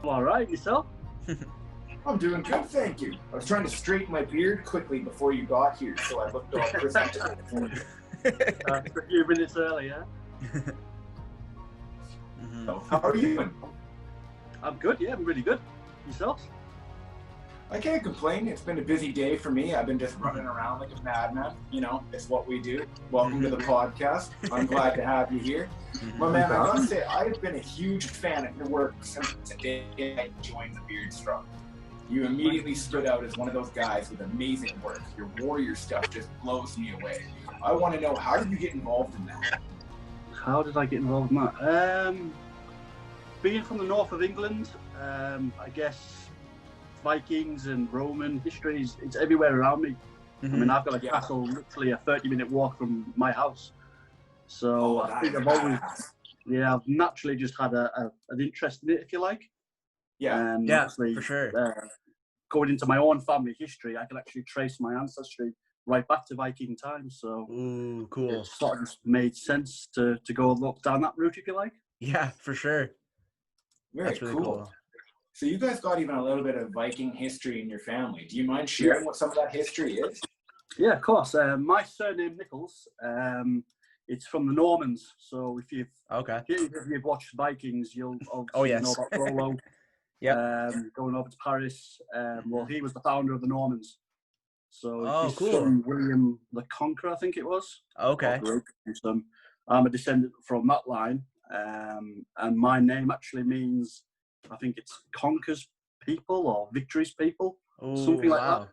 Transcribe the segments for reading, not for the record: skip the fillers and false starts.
all right, yourself? I'm doing good, thank you. I was trying to straighten my beard quickly before you got here, so I looked all presentable for you. A few minutes earlier. So, how are you doing? I'm good, yeah, I'm really good. Yourself? I can't complain. It's been a busy day for me. I've been just running around like a madman. You know, it's what we do. Welcome to the podcast. I'm glad to have you here. My man, I gotta say, I've been a huge fan of your work since the day I joined the Beard Struggle. You immediately stood out as one of those guys with amazing work. Your warrior stuff just blows me away. I want to know, how did you get involved in that? How did I get involved in that? Being from the north of England, I guess Vikings and Roman history, it's everywhere around me. I mean, I've got a castle literally a 30-minute walk from my house. So I think I've naturally just had an interest in it, if you like. Yeah, For sure. Going into my own family history, I can actually trace my ancestry right back to Viking times. So, cool. It sort of just made sense to go look down that route, if you like. Yeah, for sure. That's really cool. So you guys got even a little bit of Viking history in your family. Do you mind sharing what some of that history is? Yeah, of course. My surname Nicholls. It's from the Normans. So if you've watched Vikings, you'll obviously know about Rollo. Going over to Paris. Well, he was the founder of the Normans. So his son, William the Conqueror, I think it was. Okay. I'm a descendant from that line. And my name actually means, I think it's conquers people or victories people, something like that,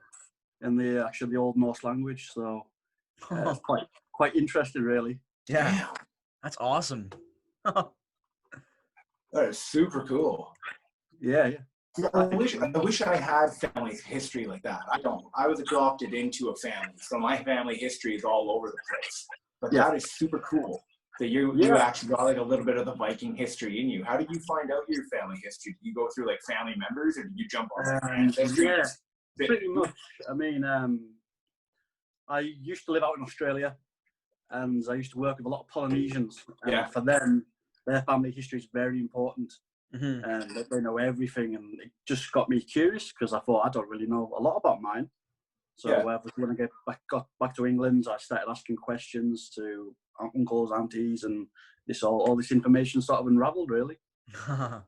in the Old Norse language. So it's quite interesting, really. Yeah, damn. That's awesome. That is super cool. Yeah. I wish I had family history like that. I don't. I was adopted into a family, so my family history is all over the place. But that is super cool. So you actually got like a little bit of the Viking history in you. How did you find out your family history? Did you go through like family members, or did you jump on ancestry? Yeah, pretty much. I mean, I used to live out in Australia, and I used to work with a lot of Polynesians. And for them, their family history is very important. And they know everything, and it just got me curious because I thought I don't really know a lot about mine. So when I got back to England, I started asking questions to uncles, aunties, and all this information sort of unraveled, really. Pretty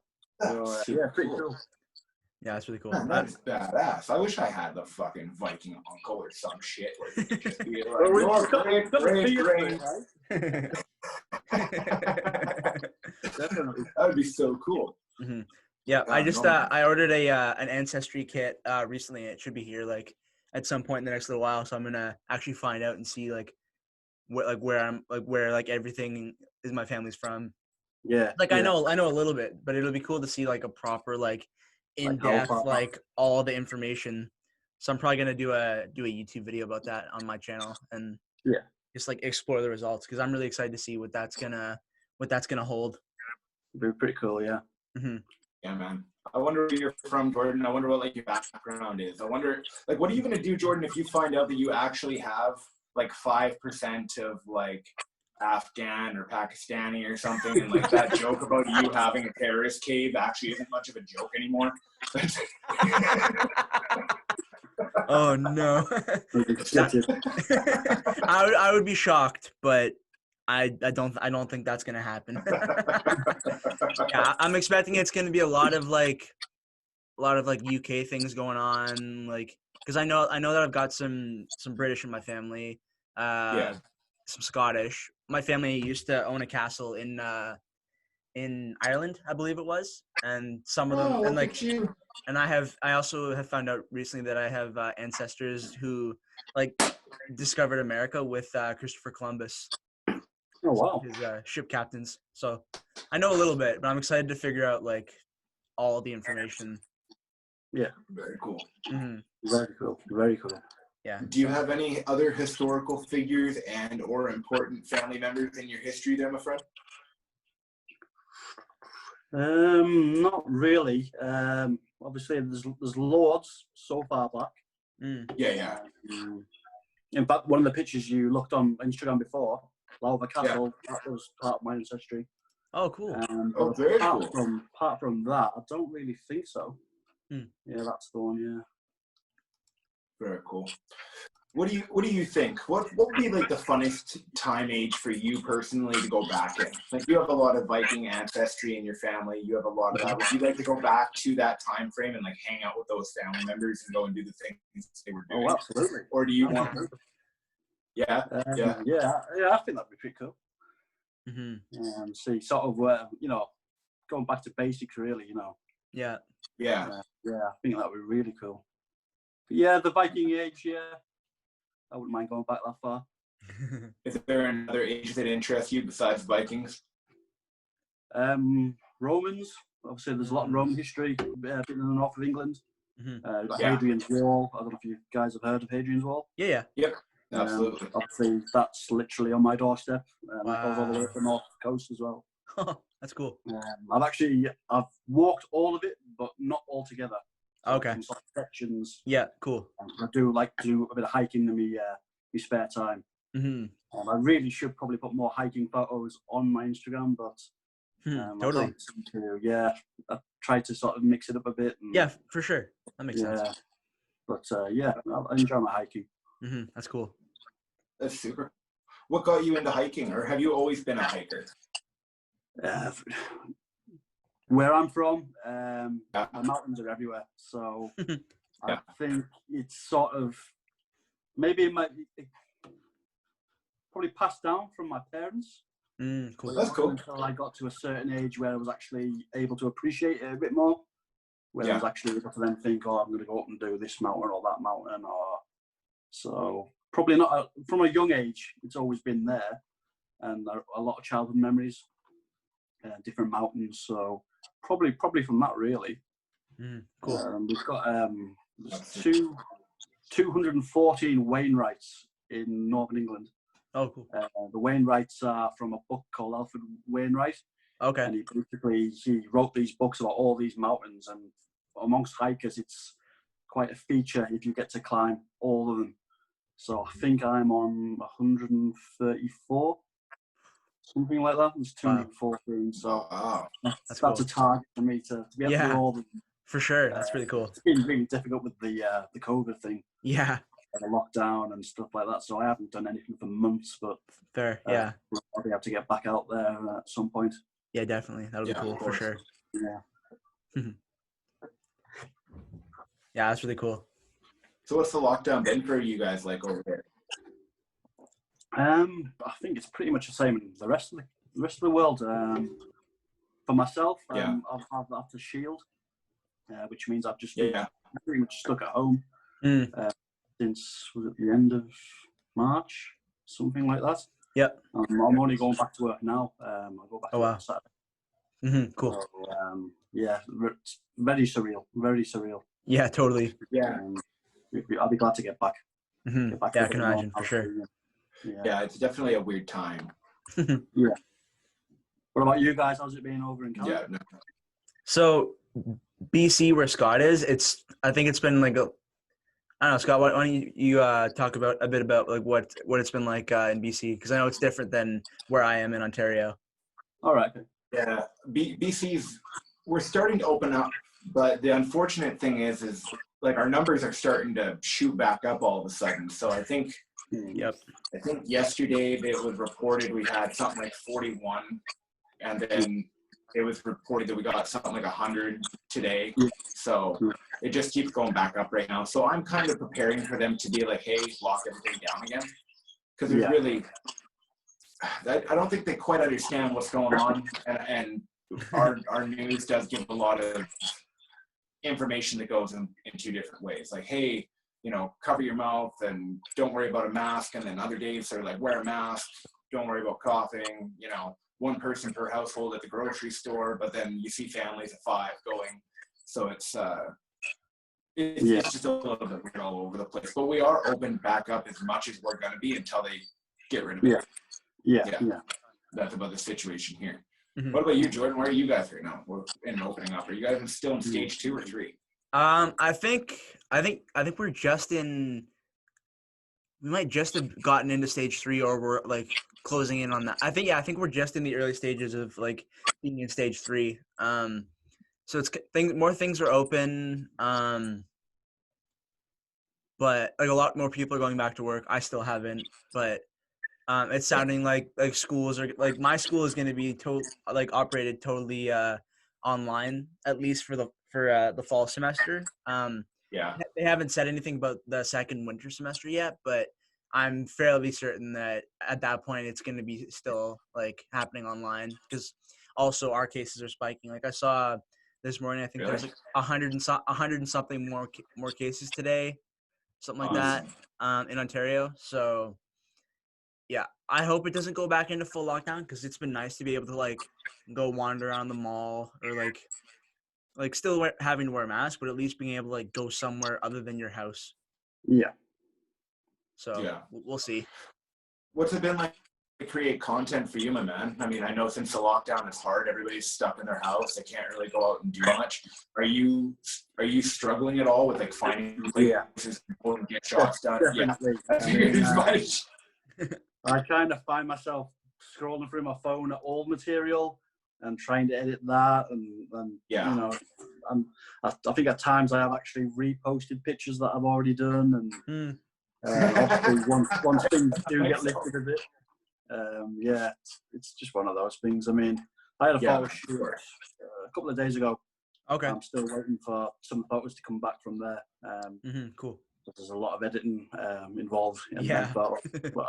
cool. Yeah, that's really cool. Man, that is badass. I wish I had the fucking Viking uncle or some shit where you could just be like, great. Definitely. That would be so cool. Yeah, I ordered an ancestry kit recently. It should be here like at some point in the next little while. So I'm gonna actually find out and see where everything is my family's from. Yeah. I know a little bit, but it'll be cool to see like a proper in-depth all the information. So I'm probably gonna do a YouTube video about that on my channel and just explore the results because I'm really excited to see what that's gonna hold. It'd be pretty cool, yeah. Yeah, man. I wonder where you're from, Jordan. I wonder what your background is. I wonder what are you gonna do, Jordan, if you find out that you actually have 5% of Afghan or Pakistani or something, and that joke about you having a terrorist cave actually isn't much of a joke anymore. Oh no. I would be shocked, but I don't think that's gonna happen. Yeah, I'm expecting it's gonna be a lot of UK things going on, because I know that I've got some British in my family, some Scottish. My family used to own a castle in Ireland, I believe it was, and some of them and I also have found out recently that I have ancestors who discovered America with Christopher Columbus. Oh wow! His ship captains. So I know a little bit, but I'm excited to figure out all the information. Yeah, very cool. Very cool. Yeah. Do you have any other historical figures and or important family members in your history there, my friend? Not really. Obviously, there's loads so far back. Yeah. In fact, one of the pictures you looked on Instagram before, Lava Castle, that was part of my ancestry. Oh, cool. Very cool. Apart from that, I don't really think so. Hmm. Yeah, that's the one. Yeah. Very cool. What do you think? What would be like the funnest time age for you personally to go back in? Like, you have a lot of Viking ancestry in your family. You have a lot of that. Would you like to go back to that time frame and like hang out with those family members and go and do the things they were doing? Oh, absolutely. Or do you want? Yeah. Yeah. I think that'd be pretty cool. Mm-hmm. See, sort of, going back to basics, really. Yeah. Yeah. I think that would be really cool. But yeah, the Viking age. Yeah. I wouldn't mind going back that far. Is there another age that interests you besides Vikings? Romans. Obviously, there's a lot of Roman history in the north of England. Mm-hmm. Hadrian's Wall. I don't know if you guys have heard of Hadrian's Wall. Yeah. Yep. Absolutely. Obviously, that's literally on my doorstep. Wow. It goes all the way up the north coast as well. That's cool. I've walked all of it, but not all together. So Okay. some sort of sections. Yeah, cool. I do like to do a bit of hiking in my spare time. Mm-hmm. I really should probably put more hiking photos on my Instagram, but Totally. I tried to sort of mix it up a bit. Yeah, for sure. That makes sense. But I enjoy my hiking. Mm-hmm. That's cool. That's super. What got you into hiking, or have you always been a hiker? Where I'm from, the mountains are everywhere. So I think it's sort of, maybe it might be probably passed down from my parents. Cool. That's cool. Until I got to a certain age where I was actually able to appreciate it a bit more. Where I was actually able to then think, I'm going to go up and do this mountain or that mountain. So probably not, from a young age, it's always been there. And a lot of childhood memories, different mountains. So probably from that, really. Cool. We've got 214 Wainwrights in northern England. Oh, cool. The Wainwrights are from a book called Alfred Wainwright. Okay. And he wrote these books about all these mountains, and amongst hikers, it's quite a feature if you get to climb all of them. So I think I'm on 134, something like that. There's 214, so that's a target for me to be able to do all of them. For sure, that's pretty cool. It's been really difficult with the COVID thing. Yeah. The lockdown and stuff like that, so I haven't done anything for months, but fair. Yeah. I'll be able to get back out there at some point. Yeah, definitely. That'll be cool for sure. Yeah. Yeah, that's really cool. So what's the lockdown been for you guys like over there? I think it's pretty much the same in the rest of the world. For myself, I've had to shield, which means I've just been pretty much stuck at home. Since, was it the end of March, something like that. Yep. I'm only going back to work now. I'll go back to work on Saturday. Cool. So, it's very surreal. Yeah, totally. Yeah. I'll be glad to get back. Get back I can imagine, for sure. Yeah, it's definitely a weird time. Yeah. What about you guys? How's it been over in Canada? Yeah. So, BC, where Scott is, I think it's been like I don't know, Scott, why don't you talk a bit about like what it's been like in BC? Because I know it's different than where I am in Ontario. All right. Yeah, BC's, we're starting to open up, but the unfortunate thing is like our numbers are starting to shoot back up all of a sudden. So I think yesterday it was reported we had something like 41, and then it was reported that we got something like 100 today. So it just keeps going back up right now. So I'm kind of preparing for them to be like, hey, lock everything down again. Because there's really, I don't think they quite understand what's going on. And our news does give a lot of information that goes in two different ways. Like, hey, cover your mouth and don't worry about a mask. And then other days they're like, wear a mask, don't worry about coughing, one person per household at the grocery store, but then you see families of 5 going. So it's just a little bit weird all over the place. But we are open back up as much as we're going to be until they get rid of it. Yeah. That's about the situation here. What about you, Jordan? Where are you guys right now? We're in opening up. Are you guys still in stage 2 or 3? I think we're just in. we might just have gotten into stage 3, or we're like closing in on that. I think we're just in the early stages of like being in stage 3. So it's more things are open. But like a lot more people are going back to work. I still haven't, but it's sounding like schools are like my school is going to be operated totally online, at least for the fall semester. They haven't said anything about the second winter semester yet, but I'm fairly certain that at that point it's going to be still like happening online, because also our cases are spiking. Like I saw this morning, I think there's like 100 and something more cases today, something like that, in Ontario. So yeah, I hope it doesn't go back into full lockdown, because it's been nice to be able to like go wander around the mall, or like still having to wear a mask, but at least being able to like go somewhere other than your house. Yeah. So we'll see. What's it been like to create content for you, my man? I mean, I know since the lockdown is hard, everybody's stuck in their house. They can't really go out and do much. Are you struggling at all with like finding places to get shots done? Definitely. Yeah. I kind of find myself scrolling through my phone at old material and trying to edit that, and you know, I think at times I have actually reposted pictures that I've already done, and obviously once things do get lifted a bit, it's just one of those things. I mean, I had a photo shoot a couple of days ago. Okay. I'm still waiting for some photos to come back from there. Cool. There's a lot of editing involved in them photos, but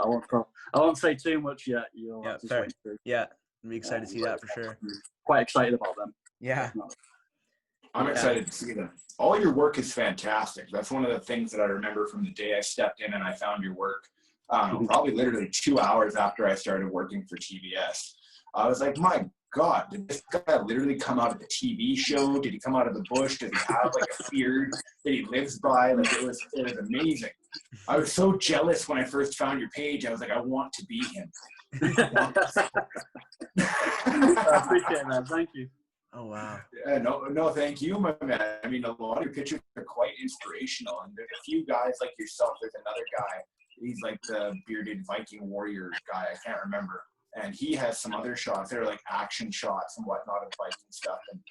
I won't say too much yet. You'll have to wait through. Yeah, I'm excited to see that for sure. I'm quite excited about them. Yeah. I'm excited to see them. All your work is fantastic. That's one of the things that I remember from the day I stepped in and I found your work. Probably literally 2 hours after I started working for TBS. I was like, my God, did this guy literally come out of the TV show? Did he come out of the bush? Does he have like a beard that he lives by? Like it was amazing. I was so jealous when I first found your page. I was like, I want to be him. I appreciate that. Thank you. Oh wow. Yeah, no, thank you, my man. I mean, a lot of your pictures are quite inspirational, and there's a few guys like yourself. There's another guy. He's like the bearded Viking warrior guy. I can't remember. And he has some other shots. They're like action shots and whatnot of Viking stuff. And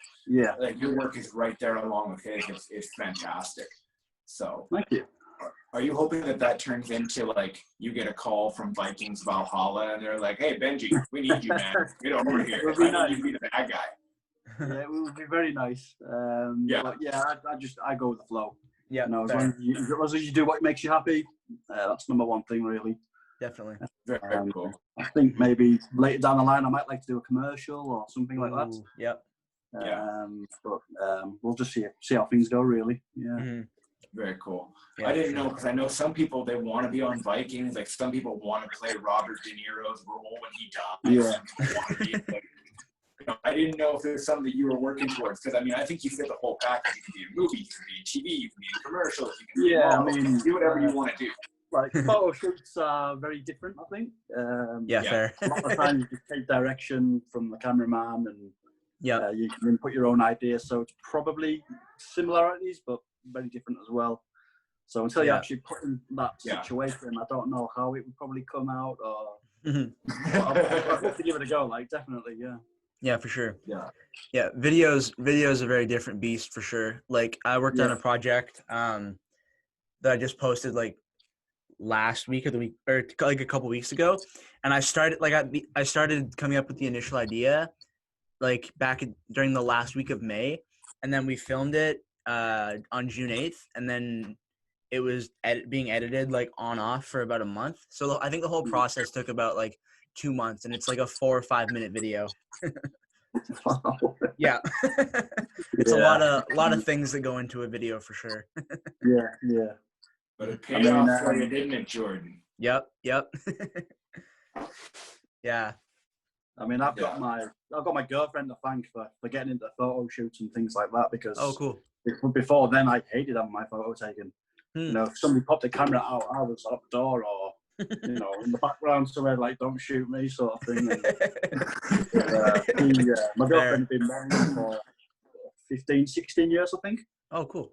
like your work is right there along with his. It's fantastic. So thank you. Are you hoping that turns into like you get a call from Vikings Valhalla and they're like, "Hey Benji, we need you, man. Get over here. I need you to be the bad guy." Yeah, it would be very nice. But I go with the flow. Yeah. You know, as long as you do what makes you happy, that's number one thing, really. Definitely. Very cool. I think maybe later down the line, I might like to do a commercial or something like that. Yep. But we'll just see how things go, really. Yeah. Mm-hmm. Very cool. Yeah, I didn't know, because I know some people, they want to be on Vikings. Like some people want to play Robert De Niro's role when he dies. Yeah. I didn't know if there's something that you were working towards, because I mean, I think you fit the whole package. You can be in movies, you can be in TV, you can be in commercials, you can be in models, you can do whatever you want to do. Like photo shoots are very different, I think. Fair. A lot of the time you just take direction from the cameraman, and you can input your own ideas. So it's probably similarities, but very different as well. So until you actually put in that situation, I don't know how it would probably come out. Or I'd love to give it a go. Like definitely, yeah. Yeah, for sure. Yeah. Videos a very different beast for sure. Like I worked on a project that I just posted like last week or the week or like a couple weeks ago, and I started coming up with the initial idea like during the last week of May, and then we filmed it on June 8th, and then it was being edited like on off for about a month. So I think the whole process took about like 2 months, and it's like a 4 or 5 minute video. Yeah. It's a lot of things that go into a video for sure. Yeah. But it paid off for you, didn't it, Jordan? Yep. Yeah. I mean, I've got my girlfriend to thank for getting into photo shoots and things like that, because cool. Before then I hated having my photo taken. You know, if somebody popped a camera out, I was at the door or in the background somewhere, like, don't shoot me sort of thing. And, my girlfriend had been married for 15, 16 years, I think. Oh, cool.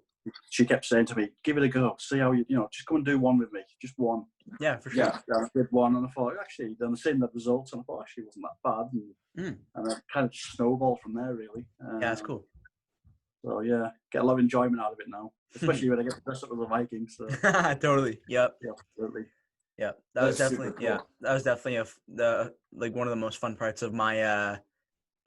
she kept saying to me, "Give it a go. See how you know. Just come and do one with me. Just one." Yeah, for sure. Yeah, I did one, and I thought actually, then I seen the results, and I thought actually it wasn't that bad, and it kind of snowballed from there really. Yeah, that's cool. So yeah, get a lot of enjoyment out of it now, especially when I get to dress up as a Viking. So totally. Yep. yeah, absolutely. Yeah, that was definitely that was definitely like one of the most fun parts of my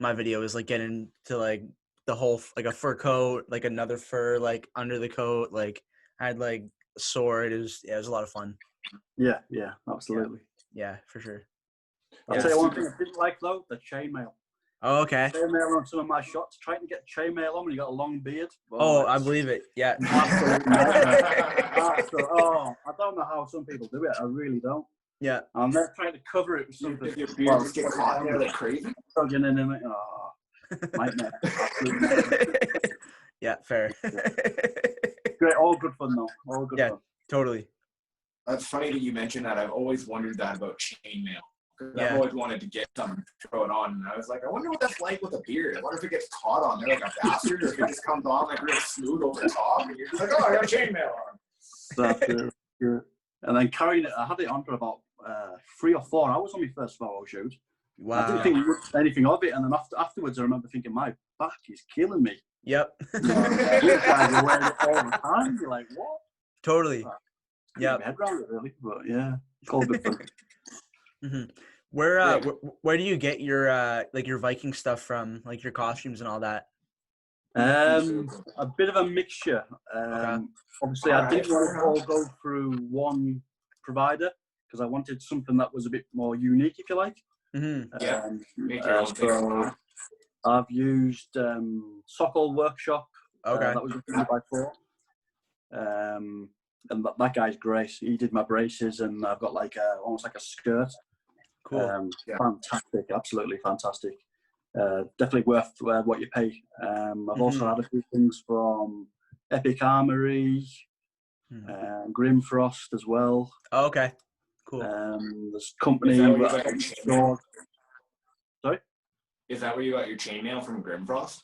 my video is like getting to like the whole like a fur coat, like another fur like under the coat, like I had like a sword. It was a lot of fun. Yeah, absolutely. Yeah, for sure. I'll tell you one thing I didn't like though, the chainmail. Oh, okay. Chainmail on some of my shots. Trying to get chainmail on when you got a long beard. Oh, I believe it. Yeah. Absolutely. I don't know how some people do it. I really don't. Yeah. I'm not trying to cover it with something. Your beard just get caught in there like crazy. Tugging in it. Oh, nightmare. Yeah, fair. Great, all good fun though. All good fun. Totally. That's funny that you mentioned that. I've always wondered that about chainmail. Yeah. I've always wanted to get some, throw it on, and I was like, I wonder what that's like with a beard. I wonder if it gets caught on there like a bastard, or if it just comes on like real smooth over the top, and you're just like, oh, I got chainmail on. That's good. And then carrying it, I had it on for about 3 or 4 hours on my first photo shoot. Wow. I didn't think anything of it, and then afterwards I remember thinking, my back is killing me. Yep. You guys are wearing it all the time. You're like, what? Totally. Yeah. Head around it really, but yeah, it's all good fun. Where do you get your like your Viking stuff from, like your costumes and all that? A bit of a mixture. Obviously, I didn't want to all go through one provider because I wanted something that was a bit more unique, if you like. So I've used Sokol Workshop. That was by 4. And that guy's great. He did my braces, and I've got like almost like a skirt. Cool. Fantastic, absolutely fantastic. Definitely worth what you pay. I've also had a few things from Epic Armory, Grimfrost as well. Oh, okay, cool. There's company. Sorry? Is that where you got your chainmail from Grimfrost?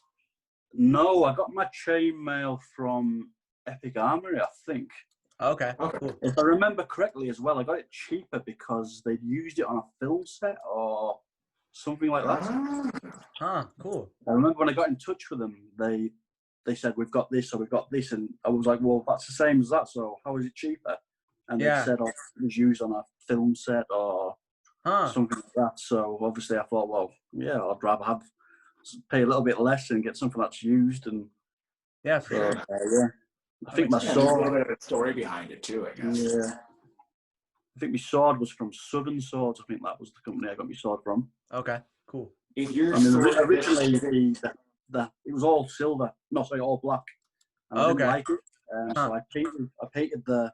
No, I got my chainmail from Epic Armory, I think. Okay, cool. If I remember correctly as well, I got it cheaper because they'd used it on a film set or something like that. Cool. I remember when I got in touch with them, they said, we've got this or we've got this. And I was like, well, that's the same as that, so how is it cheaper? And they said, oh, it was used on a film set or something like that. So obviously I thought, well, yeah, I'd rather pay a little bit less and get something that's used. And yeah, for sure. I think my sword. There's a little bit of a story behind it too, I guess. Yeah. I think my sword was from Southern Swords. I think that was the company I got my sword from. Okay, cool. Originally it was all silver. No, sorry, all black. And I didn't like it. So I painted the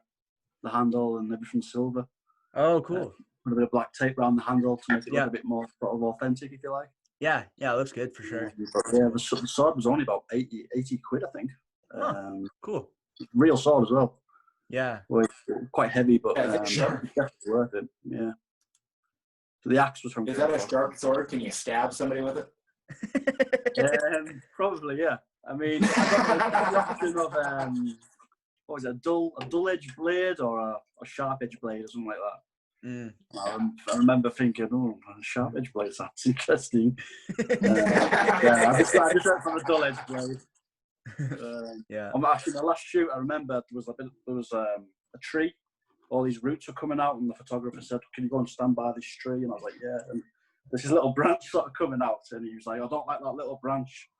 handle and everything silver. Oh, cool. Put a bit of black tape around the handle to make it look a bit more sort of authentic, if you like. Yeah, it looks good for sure. Yeah, the sword was only about 80 quid, I think. Cool. Real sword as well. Yeah. Well, quite heavy, but definitely worth it. Yeah. So the axe was from. Is that a sharp sword? Can you stab somebody with it? Probably, yeah. I mean, I got the option of what was it, a dull edge blade or a sharp edge blade or something like that. I remember thinking, oh, a sharp edge blade, that's interesting. I just went for the dull edge blade. Actually, the last shoot I remember there was a tree. All these roots were coming out, and the photographer said, "Can you go and stand by this tree?" And I was like, "Yeah." And there's this little branch sort of coming out, and he was like, "I don't like that little branch."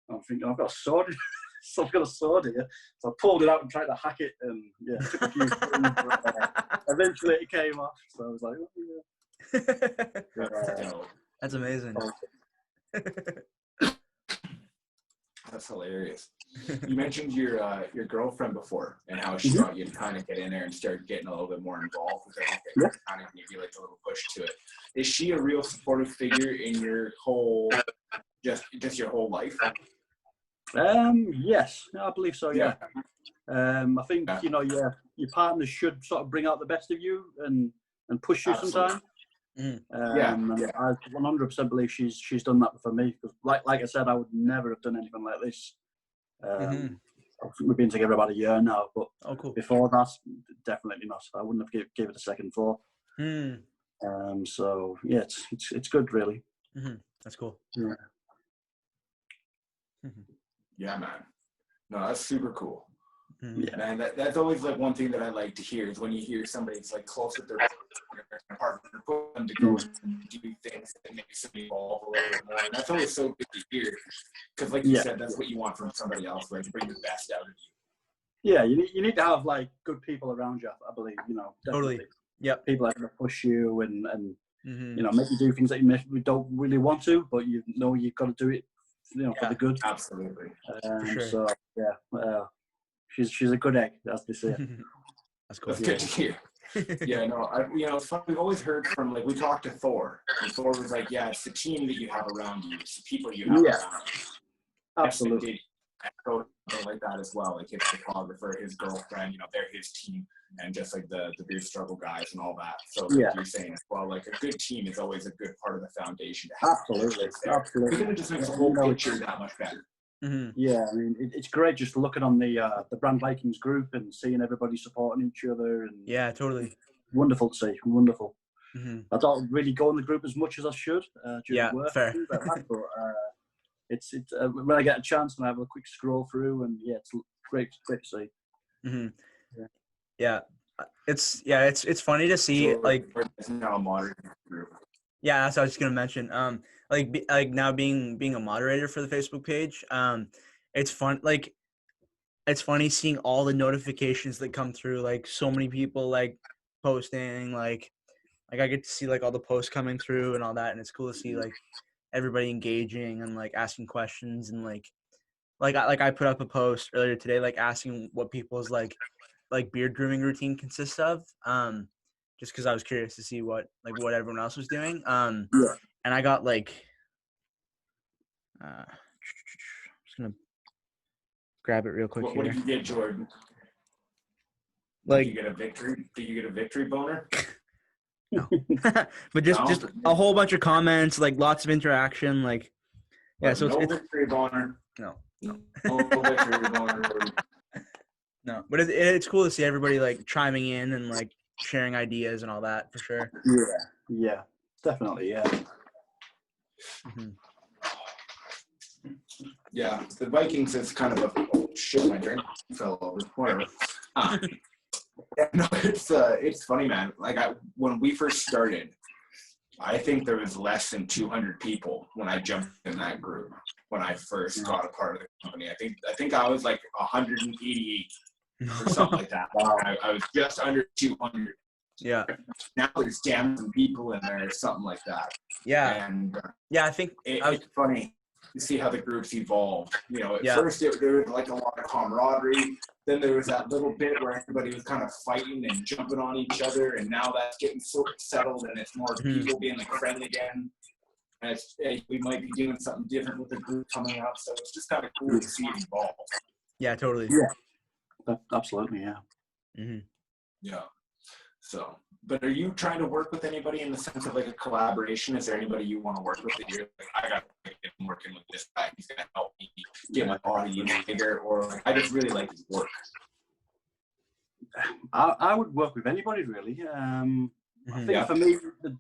And I'm thinking, I've got a sword, so I've got a sword here. So I pulled it out and tried to hack it, and it took a few things, but eventually it came off. So I was like, "Oh, yeah." That's amazing. That's hilarious. You mentioned your girlfriend before and how she got you to kind of get in there and start getting a little bit more involved with everything, kind of give you like a little push to it. Is she a real supportive figure in your whole, just your whole life? Yes, I believe so. Yeah. I think your partner should sort of bring out the best of you and push you sometimes. And I 100% believe she's done that for me because, like I said, I would never have done anything like this. We've been together about a year now, but cool. before that, definitely not. I wouldn't have gave it a second thought. So yeah, it's good, really. That's cool. Yeah. Yeah, man. No, that's super cool. Yeah. Man, that's always like one thing that I like to hear is when you hear somebody's like close with their partner, put them to go and do things that makes them evolve a little bit more. And that's always so good to hear because, like you said, that's what you want from somebody else, right? To bring the best out of you. Yeah, you need to have like good people around you. I believe, definitely. Totally. Yep. People that are going to push you and make you do things that you don't really want to, but you know you've got to do it, for the good. Absolutely. For sure. So yeah, she's a good egg, as they say. That's cool. That's good to hear. Yeah, no, it's fun. We've always heard from, like, we talked to Thor, and Thor was like, yeah, it's the team that you have around you, it's the people you have around you. Absolutely. Something like that as well, like his photographer, his girlfriend, they're his team, and just like the beer struggle guys and all that. So like you're saying as well, like a good team is always a good part of the foundation to have. Absolutely. Because it just makes the whole picture that much better. Yeah, I mean, it's great just looking on the Brand Vikings group and seeing everybody supporting each other. And yeah, totally. Wonderful to see. Wonderful. I don't really go in the group as much as I should during work. Fair. Like that, but it's when I get a chance and I have a quick scroll through, and it's great to see. Yeah, it's funny to see like now a moderator group. Yeah, that's what I was just gonna mention. Like now being a moderator for the Facebook page, it's fun. Like, it's funny seeing all the notifications that come through. Like, so many people like posting. Like I get to see like all the posts coming through and all that, and it's cool to see like everybody engaging and like asking questions and like I put up a post earlier today like asking what people's like beard grooming routine consists of. Just because I was curious to see what everyone else was doing. And I got like, I'm just gonna grab it real quick here. What did you get, Jordan? Like, did you get a victory? Did you get a victory boner? No, but just a whole bunch of comments, like lots of interaction, like So no it's victory boner. No victory boner. No, but it's cool to see everybody like chiming in and like sharing ideas and all that for sure. Yeah, definitely, yeah. Yeah, the Vikings is kind of my drink fell over. Whatever. No, it's funny, man. Like when we first started, I think there was less than 200 people when I jumped in that group. When I first got a part of the company, I think I was like 188 or something like that. I was just under 200. Yeah. Now there's damn some people in there, or something like that. Yeah. And I think it's funny to see how the groups evolved. At first there was like a lot of camaraderie. Then there was that little bit where everybody was kind of fighting and jumping on each other, and now that's getting sort of settled, and it's more people being like friendly again. And we might be doing something different with the group coming up, so it's just kind of cool to see it evolve. Yeah, totally. Yeah, absolutely, yeah. Yeah. So, but are you trying to work with anybody in the sense of like a collaboration? Is there anybody you want to work with that you're like, I got to get working with this guy, he's going to help me get my audience bigger, or like, I just really like his work? I would work with anybody, really. I think for me,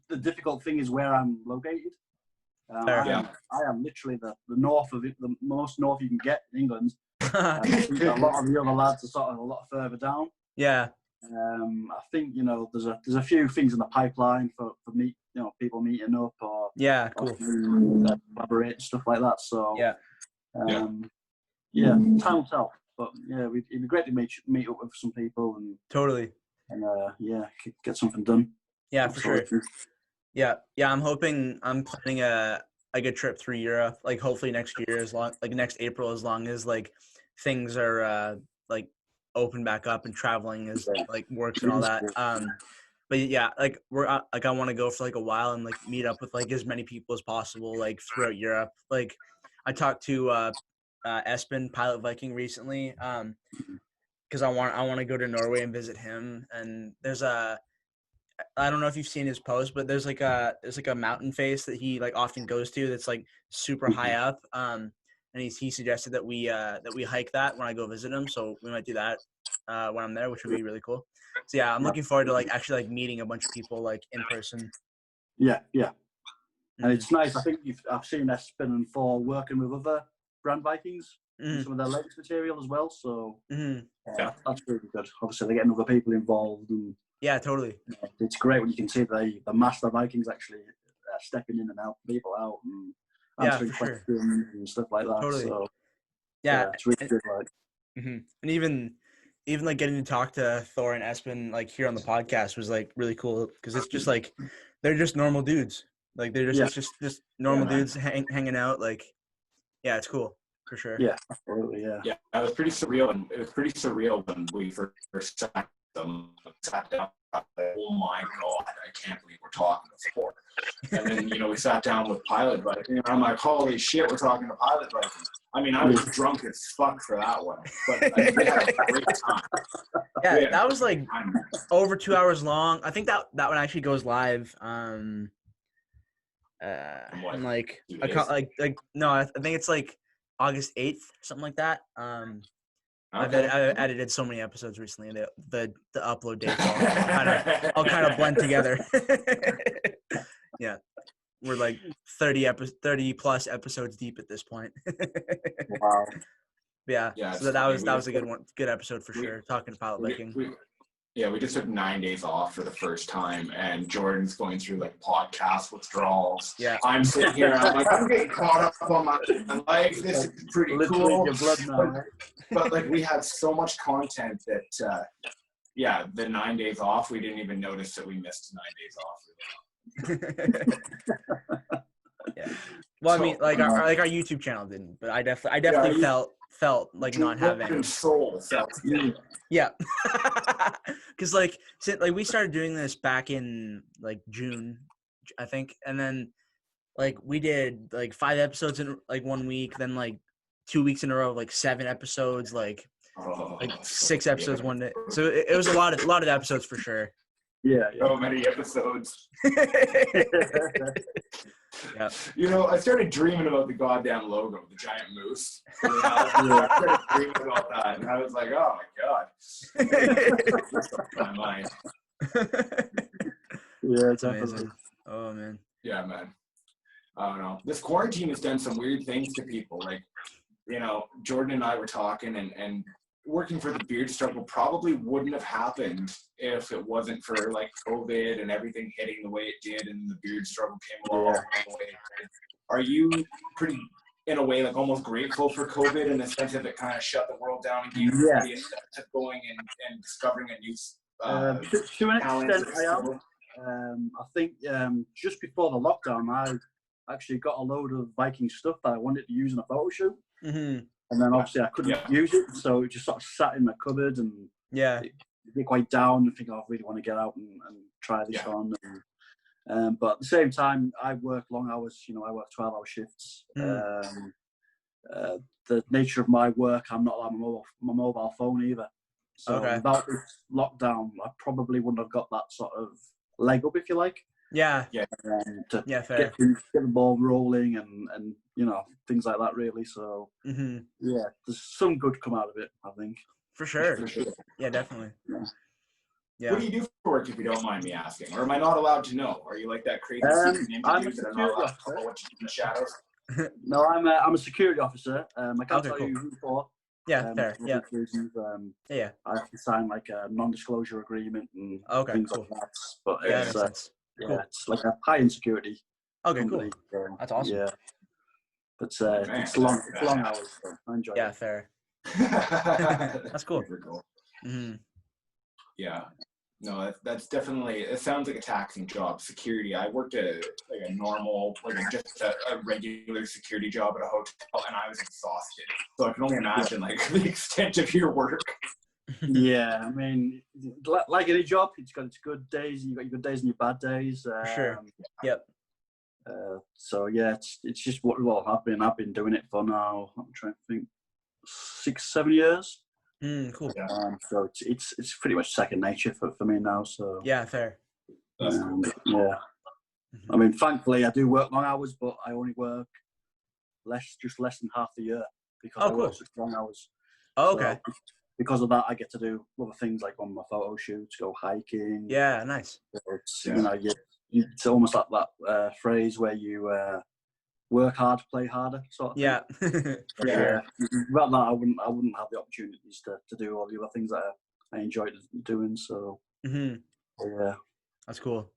the difficult thing is where I'm located. I am literally the north of it, the most north you can get in England. I think a lot of the other lads are sort of a lot further down. Yeah. I think there's a few things in the pipeline for people meeting up or cool, or collaborate, stuff like that. So time will tell. But it'd be great to meet up with some people and totally get something done. Yeah, for sure. Yeah, I'm planning a trip through Europe, like hopefully next year, next April, as long as like things are like open back up and traveling is like works and all that. But yeah, like I want to go for like a while and like meet up with like as many people as possible like throughout Europe. Like I talked to Espen, Pilot Viking, recently because I want to go to Norway and visit him. And there's I don't know if you've seen his post, but there's like a mountain face that he like often goes to that's like super high up. and he suggested that we hike that when I go visit him. So we might do that when I'm there, which would be really cool. So yeah, I'm looking forward to like actually like meeting a bunch of people like in person. Yeah. And it's nice. I think I've seen Espen and Thor working with other brand Vikings in some of their latest material as well. So that's really good. Obviously, they're getting other people involved, and yeah, totally. It's great when you can see the master Vikings actually stepping in and helping people out and answering questions and stuff like that. Totally. So yeah, it's really good. Like, and even like getting to talk to Thor and Espen like here on the podcast was like really cool because it's just like they're just normal dudes. Like they're just it's just normal dudes hanging out. Like it's cool for sure. Yeah, absolutely. Yeah, it was pretty surreal, and it was pretty surreal when we first sat down. Like, oh my god, I can't believe we're talking to Thor. And then we sat down with Pilot Viking, and I'm like, holy shit, we're talking to Pilot Viking. I mean, I was drunk as fuck for that one, but we had a great time. Yeah, that was like over 2 hours long. I think that one actually goes live. Like no, I think it's like August 8th, something like that. I've edited so many episodes recently. The upload dates all kind of blend together. Yeah, we're like 30 plus episodes deep at this point. Wow. Yeah. So that was a good episode for sure. Talking to Pilot Viking. We just took 9 days off for the first time, and Jordan's going through like podcast withdrawals. Yeah, I'm sitting here, I'm like, I'm getting caught up on my life. This is pretty cool. But like, we had so much content that, the 9 days off, we didn't even notice that we missed 9 days off. Yeah. Well, I mean, like our YouTube channel didn't, but I definitely felt like not having soul. Yeah, because like we started doing this back in like June, I think, and then like we did like 5 episodes in like 1 week, then like 2 weeks in a row, like 7 episodes, like 6 episodes one day. So it was a lot of episodes for sure. Yeah. So many episodes. Yeah. I started dreaming about the goddamn logo, the giant moose. I started dreaming about that, and I was like, oh my god. My mind. Yeah, it's amazing. Oh man. Yeah, man. I don't know. This quarantine has done some weird things to people. Like, Jordan and I were talking, and working for the Beard Struggle probably wouldn't have happened if it wasn't for like COVID and everything hitting the way it did, and the Beard Struggle came along the way it did. Are you pretty, in a way, like almost grateful for COVID in the sense that it kind of shut the world down and gave everybody a sense of going and discovering a new to an extent, I am. I think just before the lockdown, I actually got a load of Viking stuff that I wanted to use in a photo shoot. Mm-hmm. And then obviously I couldn't use it, so it just sort of sat in my cupboard and it get quite down and think, I really want to get out and try this on. And, but at the same time, I work long hours. I work 12-hour shifts. The nature of my work, I'm not allowed my mobile phone either. So without this lockdown, I probably wouldn't have got that sort of leg up, if you like. Yeah. To fair. Get the ball rolling and things like that, really. So there's some good come out of it, I think. For sure. Yeah, definitely. Yeah. What do you do for work, if you don't mind me asking? Or am I not allowed to know? Are you like that crazy secret I'm that I'm not allowed to know what you do in the shadows? No, I'm a security officer. I can't tell you who for. Yeah, fair. Yeah. Reasons, I have to sign like a non-disclosure agreement and things like that. But it's like a high-end security. Okay, company. Cool. That's awesome. Yeah. But it's long hours. So I enjoy it. Yeah, fair. That's cool. Mm-hmm. Yeah. No, that's definitely, it sounds like a taxing job, security. I worked a normal, just a regular security job at a hotel, and I was exhausted. So I can only imagine the extent of your work. Yeah, I mean, like any job, it's got its good days. You got your good days and your bad days. Sure. Yep. So yeah, it's just what I've been doing it for now. I'm trying to think, 6-7 years. Cool. So it's pretty much second nature for me now. So yeah, fair. That's cool. Yeah. I mean, thankfully, I do work long hours, but I only work just less than half the year because I cool. work such long hours. Oh, So okay. because of that, I get to do other things like on my photo shoots, go hiking. Yeah, nice. It's it's almost like that phrase where you work hard, play harder, sort of thing. Yeah, for sure. Without that, I wouldn't have the opportunities to do all the other things that I enjoyed doing. So yeah, that's cool.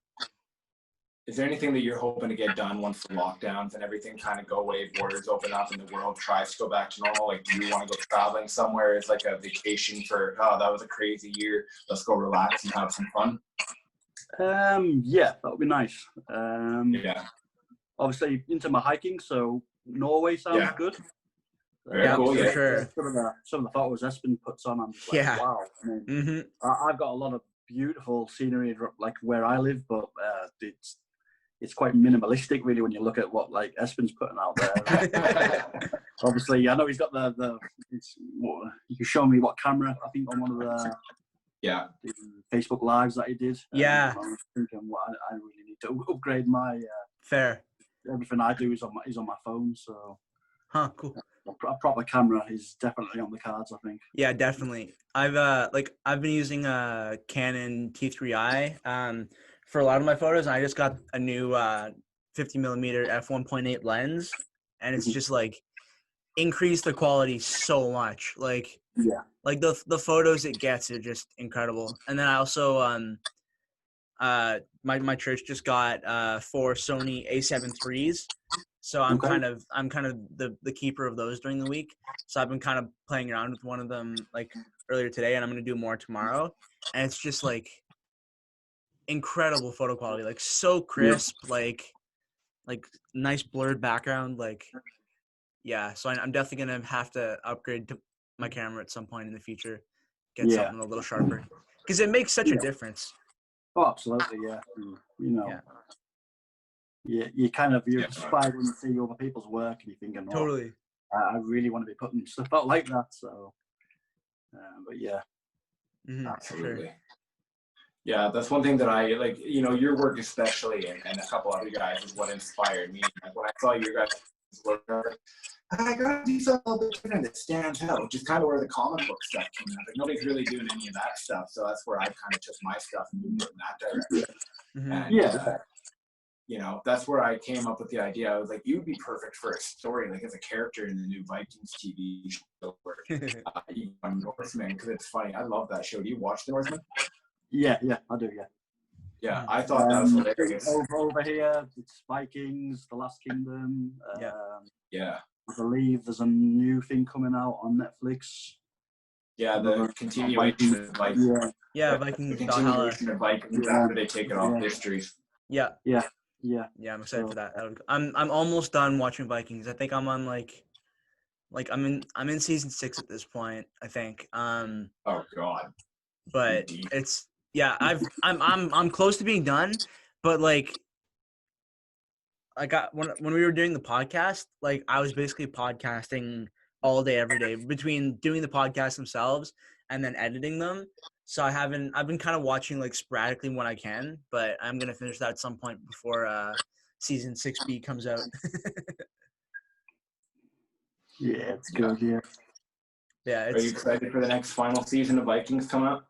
Is there anything that you're hoping to get done once the lockdowns and everything kind of go away, borders open up, and the world tries to go back to normal? Like, do you want to go traveling somewhere? It's like a vacation for, oh, that was a crazy year. Let's go relax and have some fun. Yeah, that would be nice. Yeah. Obviously into my hiking, so Norway sounds good. Very cool. For Yeah. sure. Some of the photos Espen puts on, I'm just like, wow. I mean, I've got a lot of beautiful scenery like where I live, but it's quite minimalistic really when you look at what like Espen's putting out there. Obviously, I know he's got you can show me what camera, I think on one of the Facebook lives that he did. Yeah. I was thinking, well, I really need to upgrade my fair. Everything I do is on my phone, so cool. A proper camera is definitely on the cards, I think. Yeah, definitely. I've been using a Canon T3i for a lot of my photos, and I just got a new 50mm f1.8 lens, and it's just like increased the quality so much. Like the photos it gets are just incredible. And then I also my church just got 4 Sony A7 IIIs. So I'm kind of the keeper of those during the week. So I've been kind of playing around with one of them like earlier today, and I'm gonna do more tomorrow. And it's just like incredible photo quality, like so crisp, like nice blurred background, like So I'm definitely gonna have to upgrade to my camera at some point in the future, get something a little sharper, because it makes such a difference. Oh, absolutely, yeah. You know. Yeah, you're inspired when you see other people's work and you're thinking, oh, totally. I really want to be putting stuff out like that. So, but yeah, absolutely. Sure. Yeah, that's one thing that I like. You know, your work especially, and a couple other guys is what inspired me. Like when I saw your guys' work, I gotta do something a little bit different that stands out, which is kind of where the comic book stuff came out. Like nobody's really doing any of that stuff, so that's where I kind of took my stuff and moved it in that direction. And, you know, that's where I came up with the idea. I was like, you'd be perfect for a story, like as a character in the new Vikings TV show where you are Northman, because it's funny. I love that show. Do you watch The Northman? Yeah, I do, Yeah, I thought that was hilarious. Over here, it's Vikings, The Last Kingdom. I believe there's a new thing coming out on Netflix. Yeah, the continuation of Vikings. Vikings. The continuation of Vikings after they take it off histories. Yeah, I'm excited for that. I'm almost done watching Vikings. I think I'm on like I'm in season 6 at this point, I think. Oh God. But it's I'm close to being done, but like I got when we were doing the podcast, like I was basically podcasting all day every day between doing the podcasts themselves and then editing them. So I've been kind of watching like sporadically when I can, but I'm going to finish that at some point before season 6B comes out. Yeah, it's good. Yeah. Are you excited for the next final season of Vikings coming up?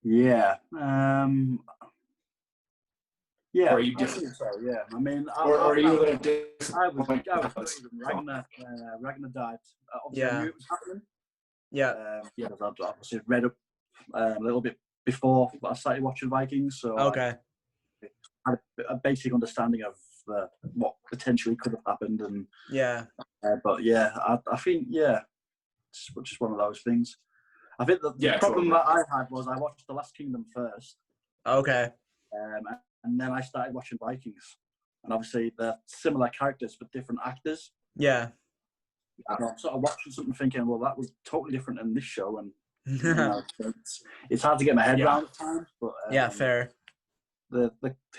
Yeah. Yeah. Or are you different? So, yeah. I mean, or are you a little different? I was Ragnar died. Obviously, I knew it was happening. I obviously read up a little bit before I started watching Vikings, so I had a basic understanding of what potentially could have happened, and but I think it's just one of those things. I think the problem that I had was I watched The Last Kingdom first. And then I started watching Vikings, and obviously they're similar characters but different actors. And I'm sort of watching something thinking, well, that was totally different in this show, and you know, it's hard to get my head around at times. But fair. The